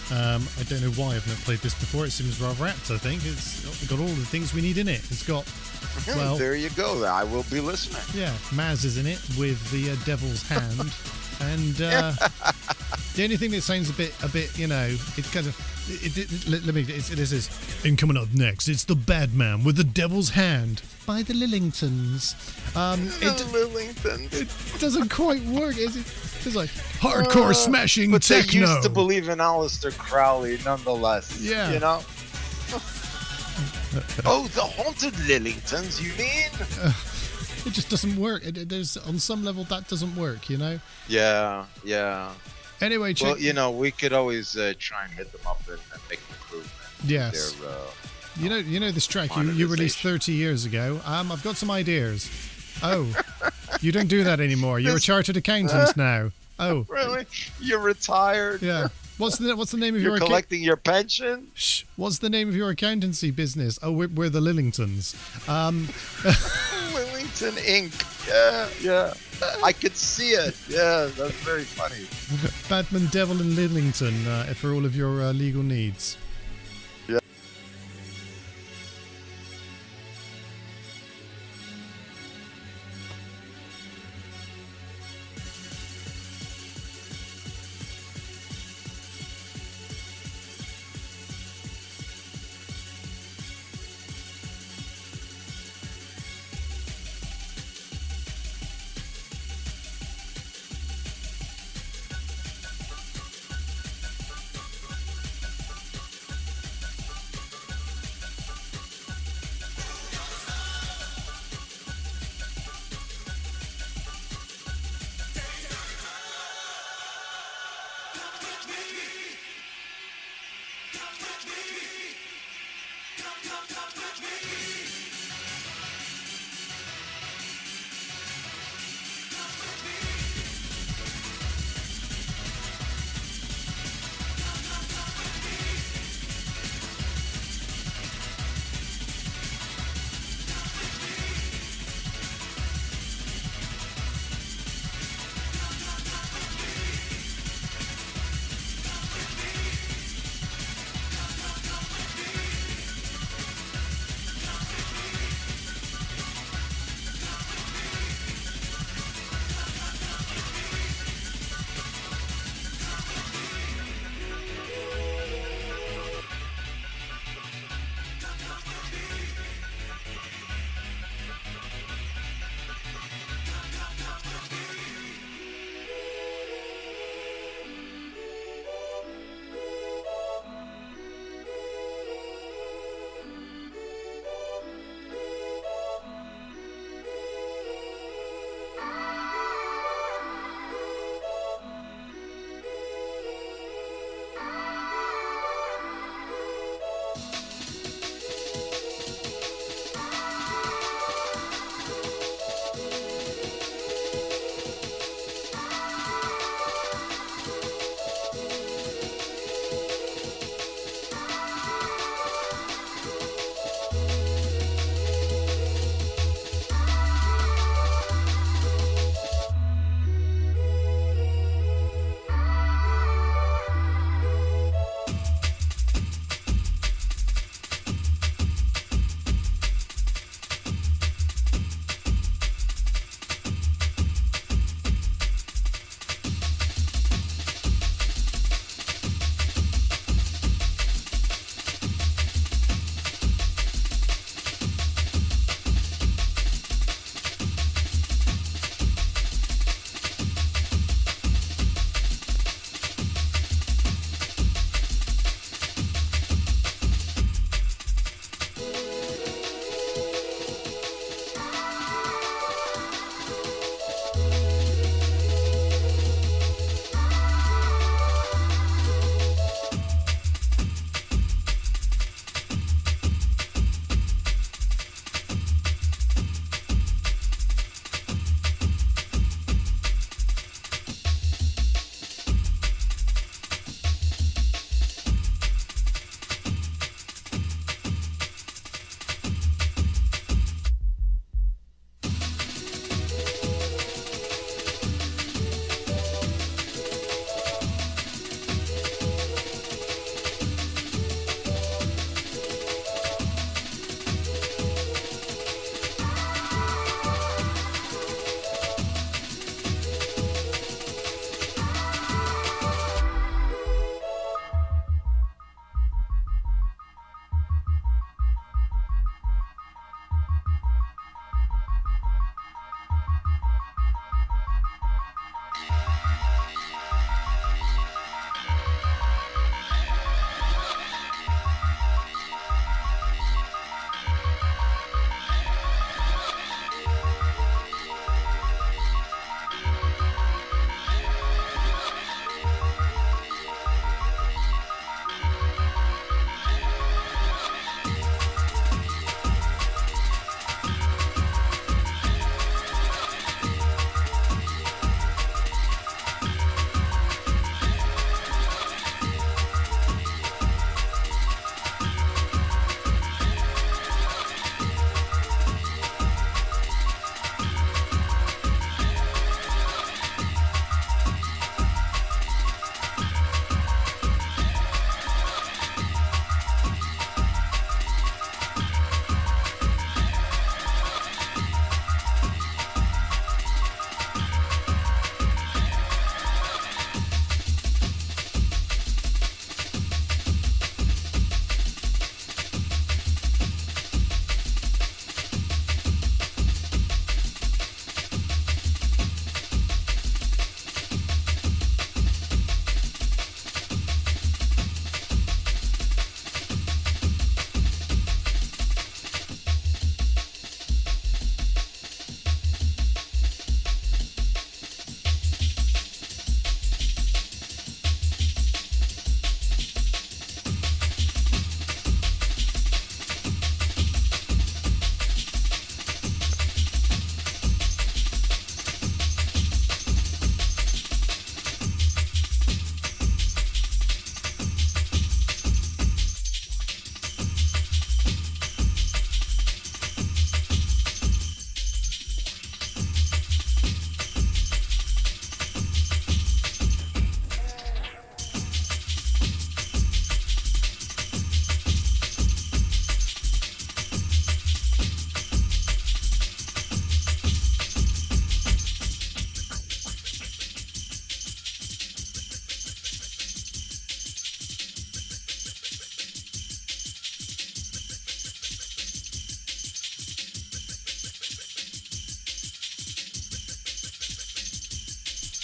I don't know why I've not played this before. It seems rather apt, I think. It's got all the things we need in it. It's got, well... there you go. I will be listening. Yeah, Maz is in it with the Devil's Hand. And the only thing that sounds a bit, you know, it kind of... This is... And coming up next, it's the Bad Man with the Devil's Hand by the Lillingtons. Lillingtons. It doesn't quite work, is it? It's like hardcore smashing but techno. They used to believe in Aleister Crowley, nonetheless. Yeah. You know? Oh, the haunted Lillingtons, you mean? It just doesn't work. There's on some level that doesn't work, you know? Yeah. Anyway, well, you know, we could always try and hit them up and make an improvement. Yes. You know this track you released 30 years ago. I've got some ideas. Oh, you don't do that anymore. You're a chartered accountant now. Oh, really? You're retired? Yeah. What's the name of You're collecting your pension? Shh. What's the name of your accountancy business? Oh, we're the Lillingtons. Lillington Inc. Yeah. I could see it. Yeah, that's very funny. Badman, Devil, and Lillington for all of your legal needs.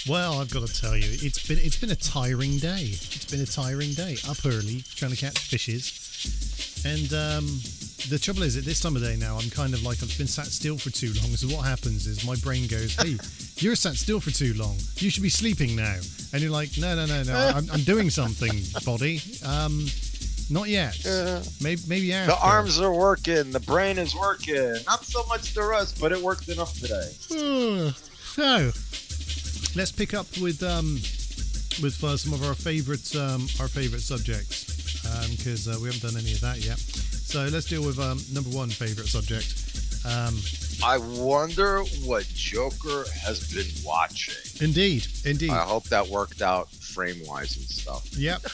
Well, I've got to tell you, it's been a tiring day. It's been a tiring day. Up early, trying to catch fishes, and the trouble is, at this time of day now, I'm kind of like I've been sat still for too long. So what happens is my brain goes, "Hey, you're sat still for too long. You should be sleeping now." And you're like, "No. I'm doing something, body. Not yet. Maybe after." The arms are working. The brain is working. Not so much the rest, but it worked enough today. So, let's pick up with some of our favorite subjects, because we haven't done any of that yet. So let's deal with number one favorite subject. I wonder what Joker has been watching. Indeed. I hope that worked out frame-wise and stuff. Yep.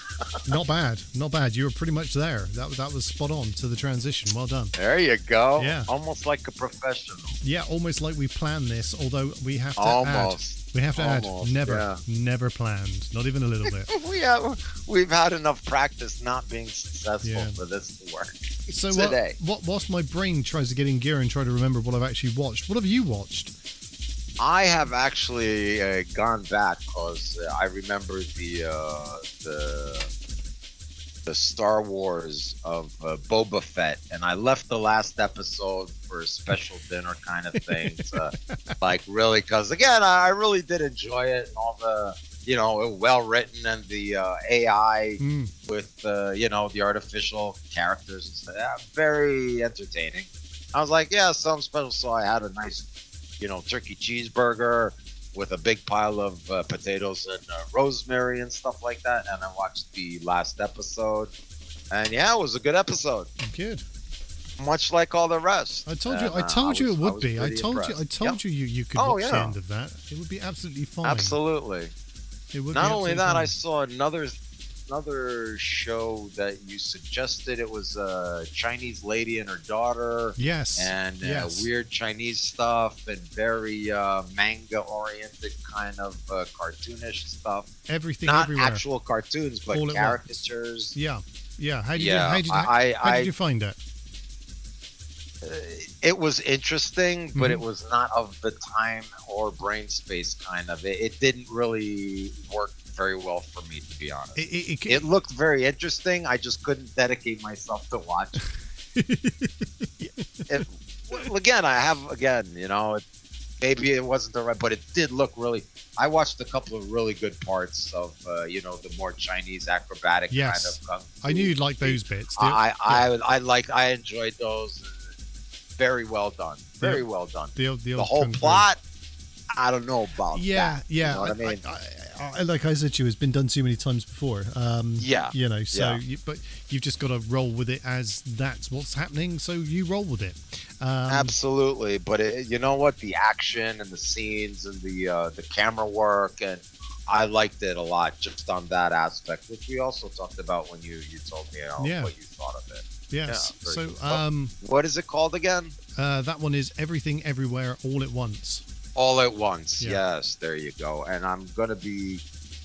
Not bad. You were pretty much there. That was spot on to the transition. Well done. There you go. Yeah. Almost like a professional. Yeah, almost like we planned this, although we have to add, never planned, not even a little bit. We've had enough practice not being successful for this to work. So today. whilst my brain tries to get in gear and try to remember what I've actually watched, what have you watched? I have actually gone back because I remember the Star Wars of Boba Fett, and I left the last episode for a special dinner kind of thing, like really, because again, I really did enjoy it, and all the well written, and the AI with the artificial characters and stuff. Yeah, very entertaining. I was like, yeah, something special. So I had a nice turkey cheeseburger with a big pile of potatoes and rosemary and stuff like that, and I watched the last episode, and yeah, it was a good episode. Good. Much like all the rest. I told you it would be. I told impressed. you you could watch the end of that. It would be absolutely fine. Absolutely. It would. Not be only absolutely that, fine. I saw another show that you suggested. It was a Chinese lady and her daughter. Yes. And weird Chinese stuff, and very manga-oriented kind of cartoonish stuff. Everything, not everywhere. actual cartoons, but All at caricatures. Yeah. How did you find it? It was interesting, but it was not of the time or brain space kind of. It didn't really work very well for me, to be honest. It looked very interesting. I just couldn't dedicate myself to watch it. Maybe it wasn't the right, but it did look really. I watched a couple of really good parts of, the more Chinese acrobatic kind of kung fu. I knew you'd like those bits. I enjoyed those. Very well done. Very well done. The whole plot, I don't know about that. Yeah. You know what I mean? I like I said to you, it's been done too many times before. But you've just got to roll with it as that's what's happening, so you roll with it. Absolutely. But you know what? The action and the scenes and the camera work, and I liked it a lot just on that aspect, which we also talked about when you told me what you thought of it. Yes. Yeah, so, what is it called again? That one is Everything Everywhere All at Once. All at Once. Yeah. Yes, there you go. And I'm gonna be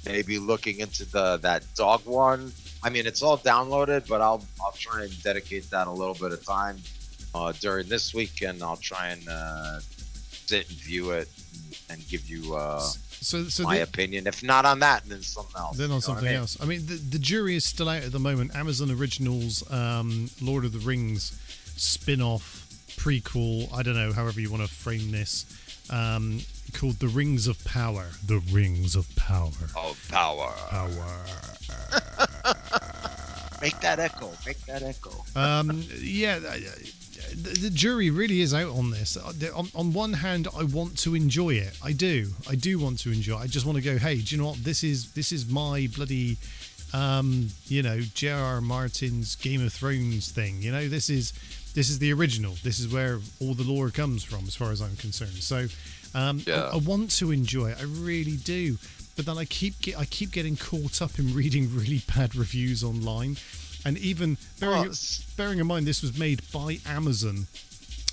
maybe looking into that dog one. I mean, it's all downloaded, but I'll try and dedicate that a little bit of time during this weekend. I'll try and sit and view it and give you my opinion. If not on that, then something else. Then on something else. I mean, the jury is still out at the moment. Amazon Originals, Lord of the Rings spin-off, prequel, I don't know, however you want to frame this, called The Rings of Power. The Rings of Power. Oh, power. Make that echo. The jury really is out on this. On one hand, I want to enjoy it. I do want to enjoy it. I just want to go, hey, do you know what? This is my bloody, J.R.R. Martin's Game of Thrones thing. This is the original. This is where all the lore comes from, as far as I'm concerned. So, I want to enjoy it. I really do. But then I keep getting caught up in reading really bad reviews online. And even bearing in mind this was made by Amazon.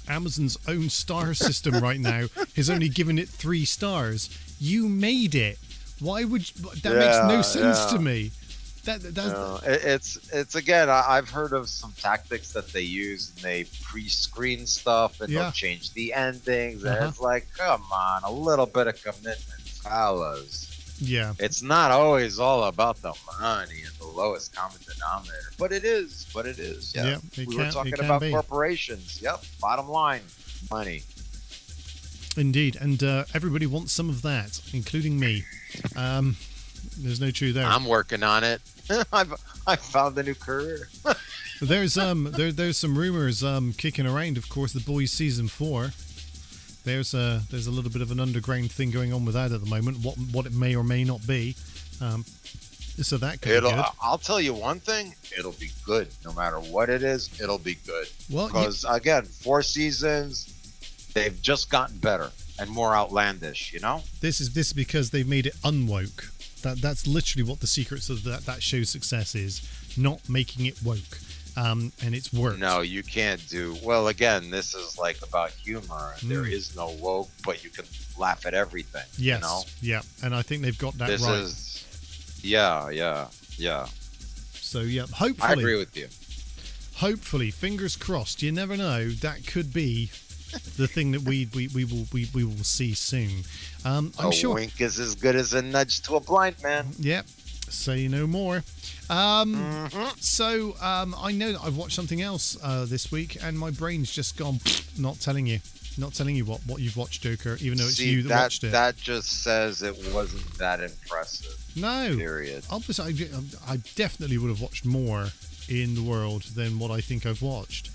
Amazon's own star system right now has only given it 3 stars. You made it. Why would that makes no sense to me. It's again, I've heard of some tactics that they use, and they pre-screen stuff and they'll change the endings, and it's like, come on, a little bit of commitment. fellas, Yeah. it's not always all about the money and the lowest common denominator, but it is. Yeah, Yeah, it we can- were talking it can about be. corporations. Yep, bottom line, money. Indeed, and everybody wants some of that, including me. There's no truth there. I'm working on it. I found a new career. There's some rumors kicking around. Of course, The Boys season 4. There's a little bit of an underground thing going on with that at the moment. What it may or may not be. So that could be good. I'll tell you one thing. It'll be good, no matter what it is. It'll be good. Well, because again, 4 seasons, they've just gotten better and more outlandish. You know. This is because they've made it unwoke. That's literally what the secrets of that show's success is. Not making it woke. And it's worked. No, you can't do. Well, again, this is like about humor. There is no woke, but you can laugh at everything. Yes. You know? Yeah. And I think they've got that This right. is. Yeah. So yeah, hopefully. I agree with you. Hopefully, fingers crossed. You never know. That could be the thing that we will see soon. I'm A sure. wink is as good as a nudge to a blind man. Yep. Say no more. So I know that I've watched something else this week, and my brain's just gone. Not telling you what you've watched, Joker. Even though it's you that watched it. That just says it wasn't that impressive. No. Period. Obviously, I definitely would have watched more in the world than what I think I've watched.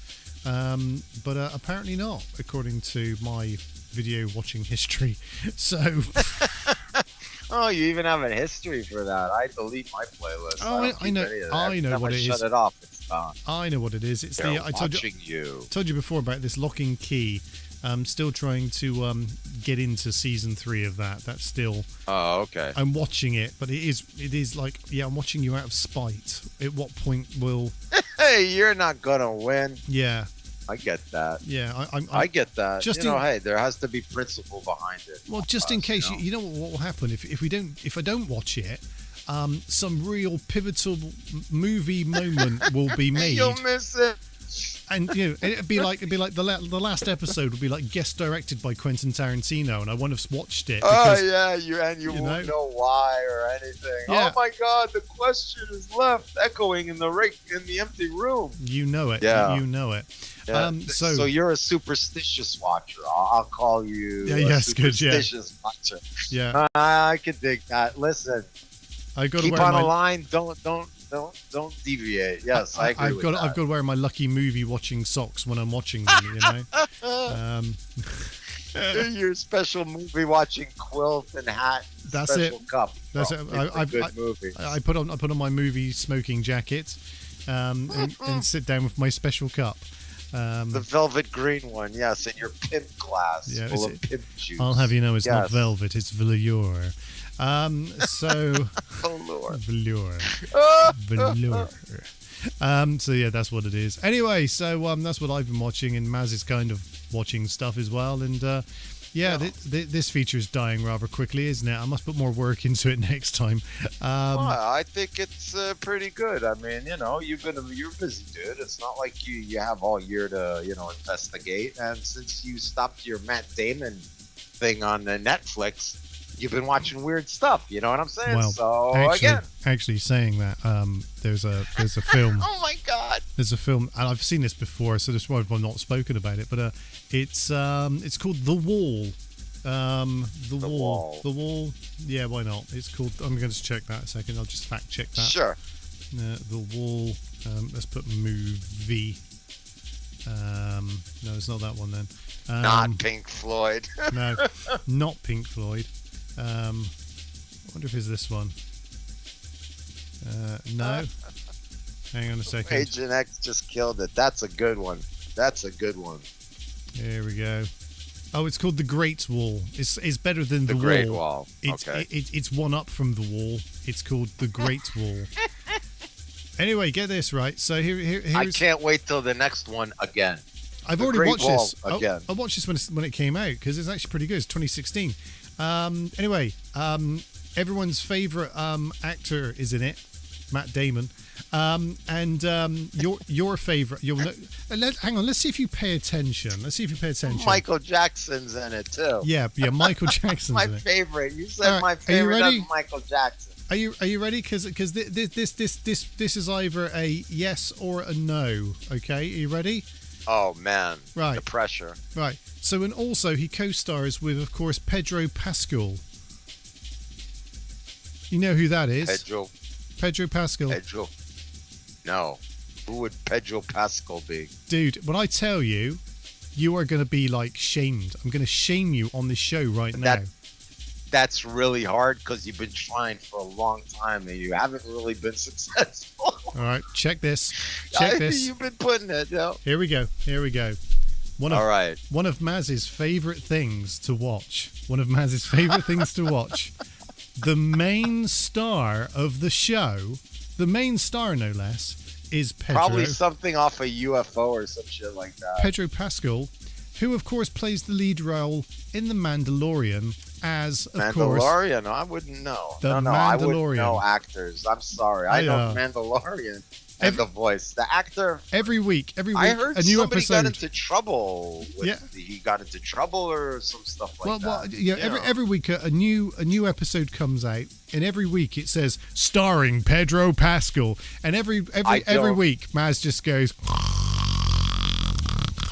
But apparently not, according to my video watching history. So. Oh, you even have a history for that. I delete my playlist. Oh, I know. I know what it is. Shut it off. It's done. I know what it is. It's They're I told you before about this locking key. I'm still trying to get into season 3 of that. That's still. Oh, okay. I'm watching it, but it is like, yeah, I'm watching you out of spite. At what point will? Hey, you're not gonna win. Yeah. I get that. Yeah, I get that. Just hey, there has to be principle behind it. Well, just in case, you know what will happen if I don't watch it, some real pivotal movie moment will be made. You'll miss it. And it'd be like the last episode would be like guest directed by Quentin Tarantino, and I wouldn't have watched it. Because, you won't know why or anything. Yeah. Oh my God, the question is left echoing in the empty room. You know it. Yeah. You know it. Yeah. So you're a superstitious watcher. I'll call you. Yeah. Superstitious watcher. Yeah. I can dig that. Listen, I got to keep wear on my a line. Don't deviate. Yes, I agree. I've got to wear my lucky movie watching socks when I'm watching them. Your special movie watching quilt and hat. And That's special it. Cup. That's it. Movie. I put on my movie smoking jacket, and sit down with my special cup. The velvet green one, yes, in your pimp glass, Yeah, full of pimp juice. I'll have you know, it's not velvet, it's velour. So velour. So yeah, that's what it is. Anyway, so that's what I've been watching, and Maz is kind of watching stuff as well. And this feature is dying rather quickly, isn't it? I must put more work into it next time. Well, I think it's pretty good. I mean, you're busy, dude. It's not like you have all year to investigate. And since you stopped your Matt Damon thing on Netflix, you've been watching weird stuff. You know what I'm saying? Well, so actually saying that, there's a film. Oh my God! There's a film, and I've seen this before, so that's why I've not spoken about it. But it's called The Wall. The Wall. Yeah, why not? It's called. I'm going to check that a second. I'll just fact check that. Sure. The Wall. Let's put movie. No, it's not that one then. Not Pink Floyd. No, not Pink Floyd. I wonder if it's this one. No. Hang on a second. Agent X just killed it. That's a good one. Here we go. Oh, it's called The Great Wall. It's better than The Wall. Great Wall. Okay. It's one up from The Wall. It's called The Great Wall. Anyway, get this right. So here's. I can't wait till the next one again. I've already watched this again. I watched this when it came out because it's actually pretty good. It's 2016. Anyway, everyone's favorite actor is in it. Matt Damon. And your favorite. Hang on. Let's see if you pay attention. Michael Jackson's in it too. Yeah. Michael Jackson's My in it. favorite. You said Right, my are you favorite. ready? That's Michael Jackson. Are you ready? Because this is either a yes or a no. Okay. Are you ready? Oh man. Right. The pressure. Right. So, and also he co-stars with, of course, Pedro Pascal. You know who that is? Pedro Pascal. Pedro. No. Who would Pedro Pascal be? Dude, when I tell you, you are going to be like shamed. I'm going to shame you on this show right now. That's really hard because you've been trying for a long time and you haven't really been successful. All right, check this. You've been putting it, yo. Here we go. One of Maz's favorite things to watch. The main star of the show, the main star no less, is Pedro. Probably something off a UFO or some shit like that. Pedro Pascal, who of course plays the lead role in The Mandalorian as, of course... Mandalorian? I wouldn't know. The No, I wouldn't Mandalorian. know actors. I'm sorry. I know Mandalorian and the voice. The actor... Every week, I heard a new somebody episode. got into trouble. Yeah. He got into trouble or some stuff like that. Every week a new episode comes out, and every week it says starring Pedro Pascal, and every week Maz just goes.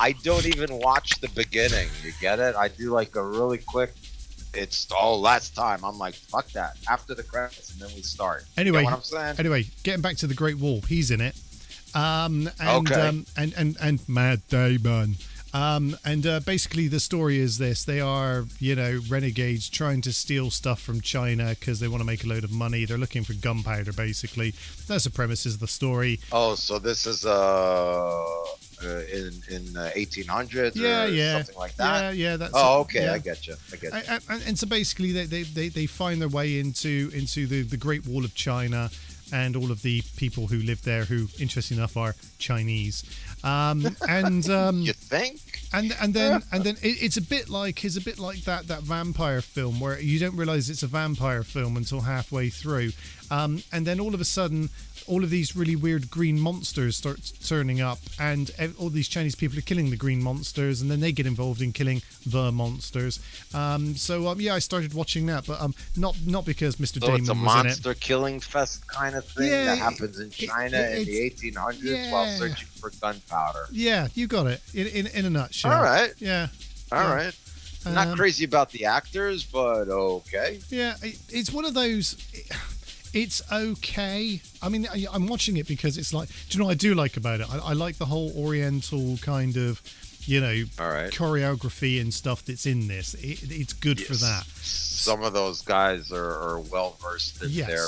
I don't even watch the beginning. You get it? I do like a really quick. It's last time. I'm like, fuck that. After the credits, and then we start. Anyway, you know what I'm saying? Anyway, getting back to the Great Wall, he's in it. And Matt Damon. Basically the story is this: they are, renegades trying to steal stuff from China because they want to make a load of money. They're looking for gunpowder, basically. That's the premise of the story. Oh, so this is in 1800s or something like that? Yeah. That's okay. yeah. I get you. And so basically they find their way into the Great Wall of China, and all of the people who live there, who, interesting enough, are Chinese. You think? And then it's a bit like that vampire film where you don't realize it's a vampire film until halfway through, and then all of a sudden all of these really weird green monsters start turning up, and all these Chinese people are killing the green monsters, and then they get involved in killing the monsters. I started watching that, but not because Mr. Damon it's a was monster in it. killing fest kind of thing that happens in China in the 1800s while searching for gunpowder. Yeah, you got it in a nutshell. All right. Yeah. All right. Not crazy about the actors, but okay. Yeah, it's one of those. It's okay. I mean, I'm watching it because it's like, do you know what I do like about it? I like the whole Oriental kind of, choreography and stuff that's in this. It's good for that. Some of those guys are well versed in their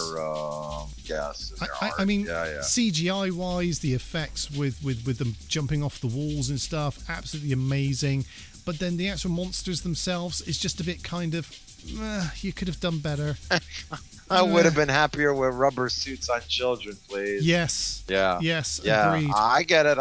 I mean, CGI wise, the effects with them jumping off the walls and stuff, absolutely amazing. But then the actual monsters themselves is just a bit kind of, you could have done better. I would have been happier with rubber suits on children, please. Yes. Yeah. Yes. Yeah. Agreed. I get it.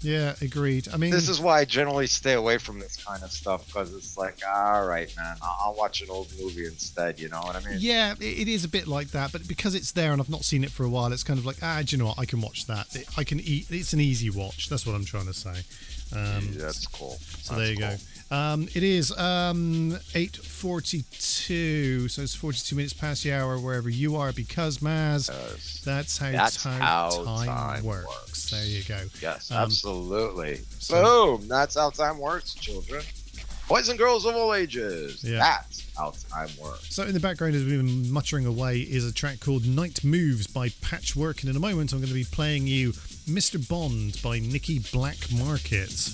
Yeah. Agreed. I mean, this is why I generally stay away from this kind of stuff, because it's like, all right, man, I'll watch an old movie instead. You know what I mean? Yeah, it is a bit like that, but because it's there and I've not seen it for a while, it's kind of like, do you know what? I can watch that. I can eat. It's an easy watch. That's what I'm trying to say. That's cool. So there you go. It is 8:42, so it's 42 minutes past the hour wherever you are, because Maz, that's how time works. There you go. Yes, absolutely. Boom! That's how time works, children. Boys and girls of all ages. Yeah. That's how time works. So in the background, as we've been muttering away, is a track called Night Moves by Patchwork, and in a moment I'm going to be playing you Mr. Bond by Nicky Black Market.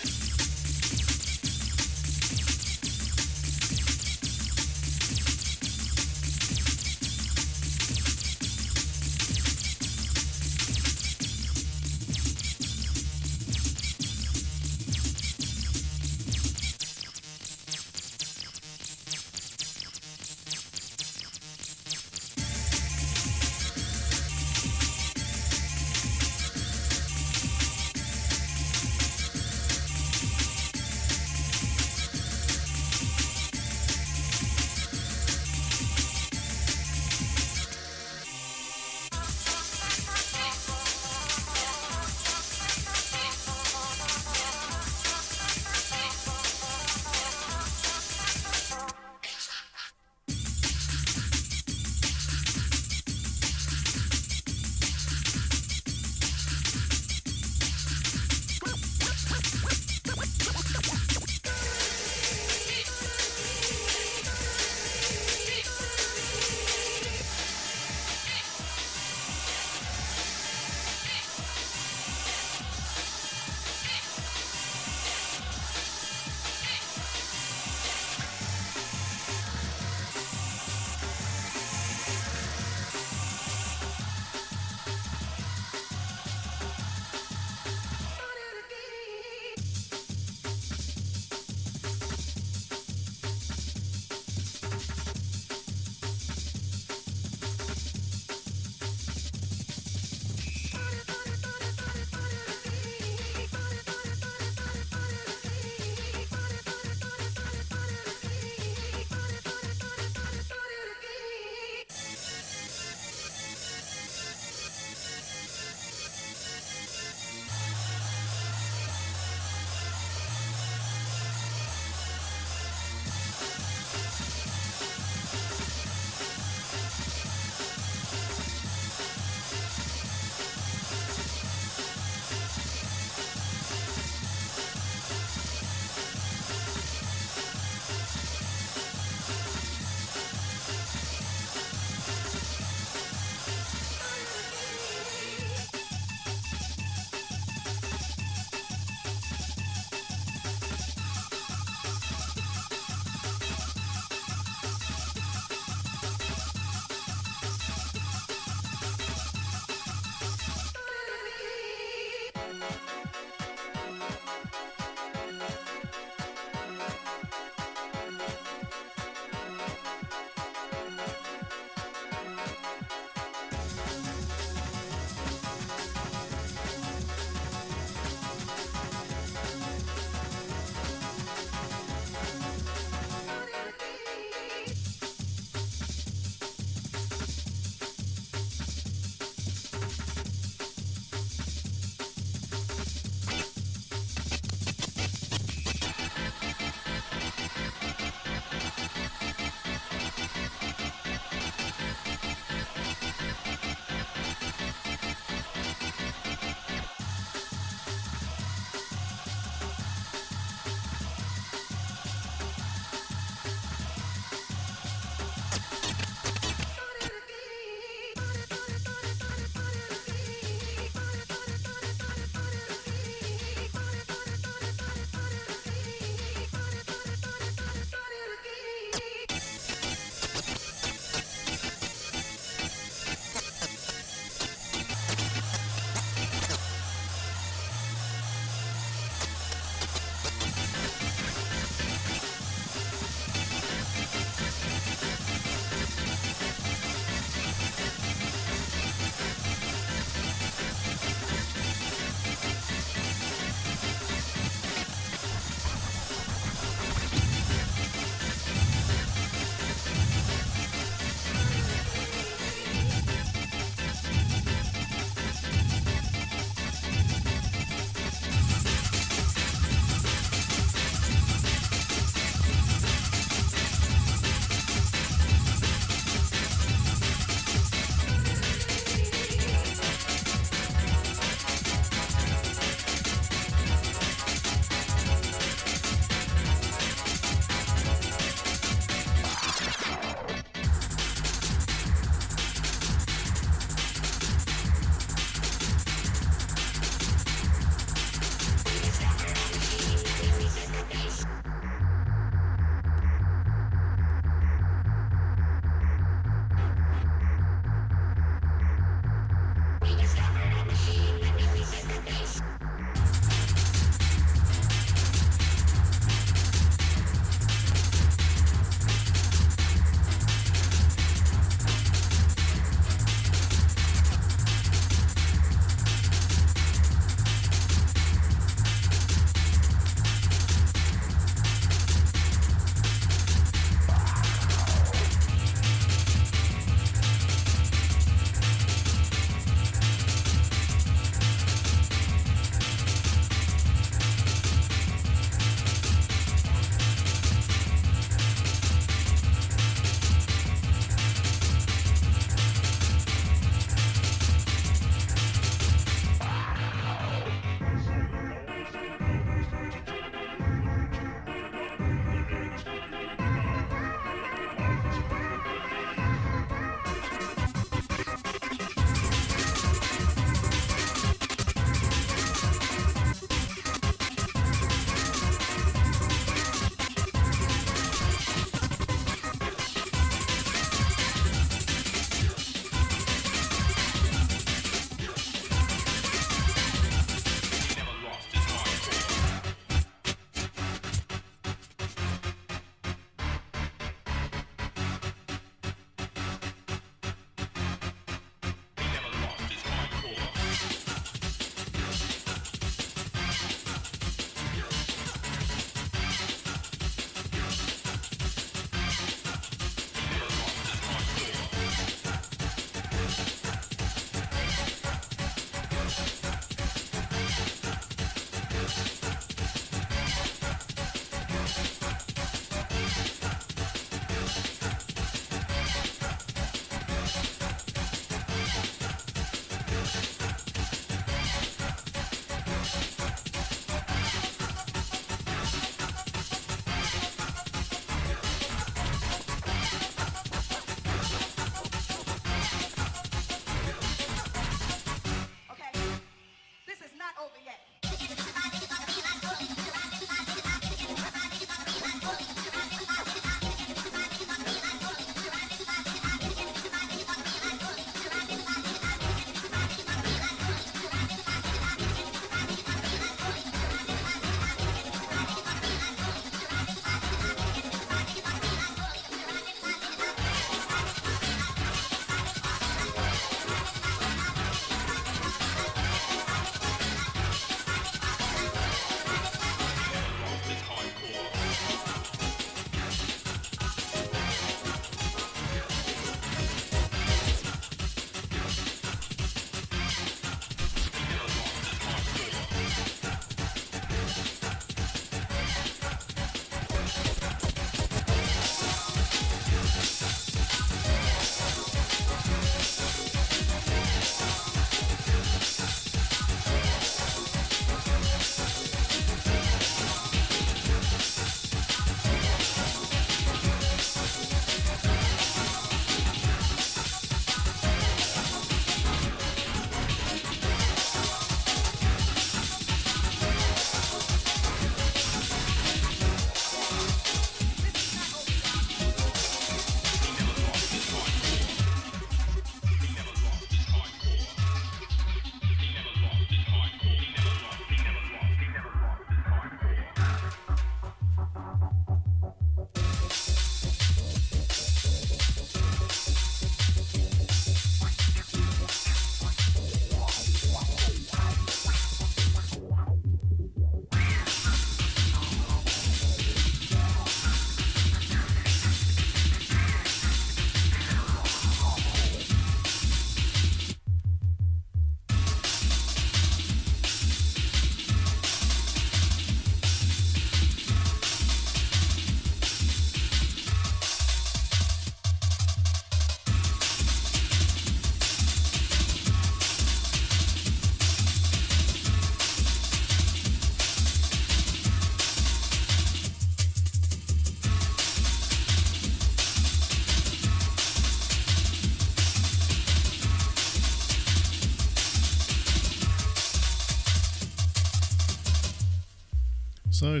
So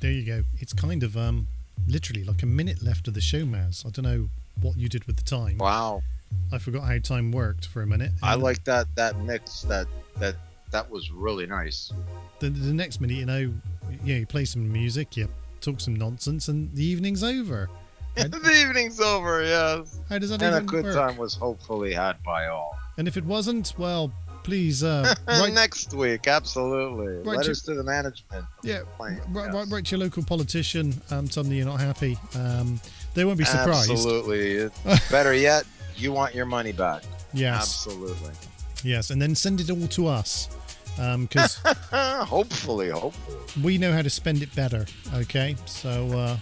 there you go. It's kind of literally like a minute left of the show, Maz. I don't know what you did with the time. Wow. I forgot how time worked for a minute. I like that mix. That was really nice. The next minute, you play some music, you talk some nonsense, and the evening's over. The evening's over, yes. How does that And a even good work? time was hopefully had by all. And if it wasn't, well, please write, Next week, absolutely. Right, Letters to the management. yeah, Plan, write to your local politician. Tell them you're not happy. They won't be surprised. Absolutely. Better yet, you want your money back. Yes. Absolutely. Yes, and then send it all to us. Because Hopefully. we know how to spend it better. Okay, so I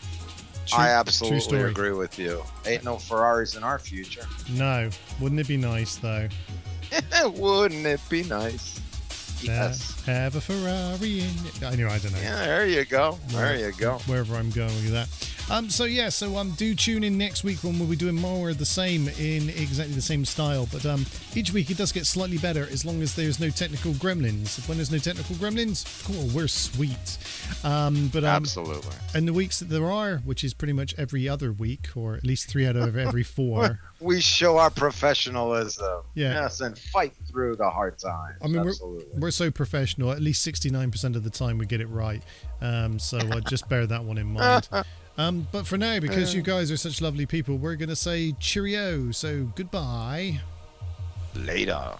true absolutely story. agree with you. Ain't no Ferraris in our future. No, wouldn't it be nice though? Wouldn't it be nice? Yes. Have a Ferrari in. Anyway, I don't know. Yeah, there you go. There you go. Wherever I'm going with that. So do tune in next week when we'll be doing more of the same in exactly the same style. But each week it does get slightly better as long as there's no technical gremlins. When there's no technical gremlins, cool, we're sweet. Absolutely. And the weeks that there are, which is pretty much every other week, or at least 3 out of every 4. We show our professionalism. Yeah. Yes, and fight through the hard times. I mean, absolutely. we're so professional. At least 69% of the time we get it right. So just bear that one in mind. But for now, because you guys are such lovely people, we're going to say cheerio. So goodbye. Later.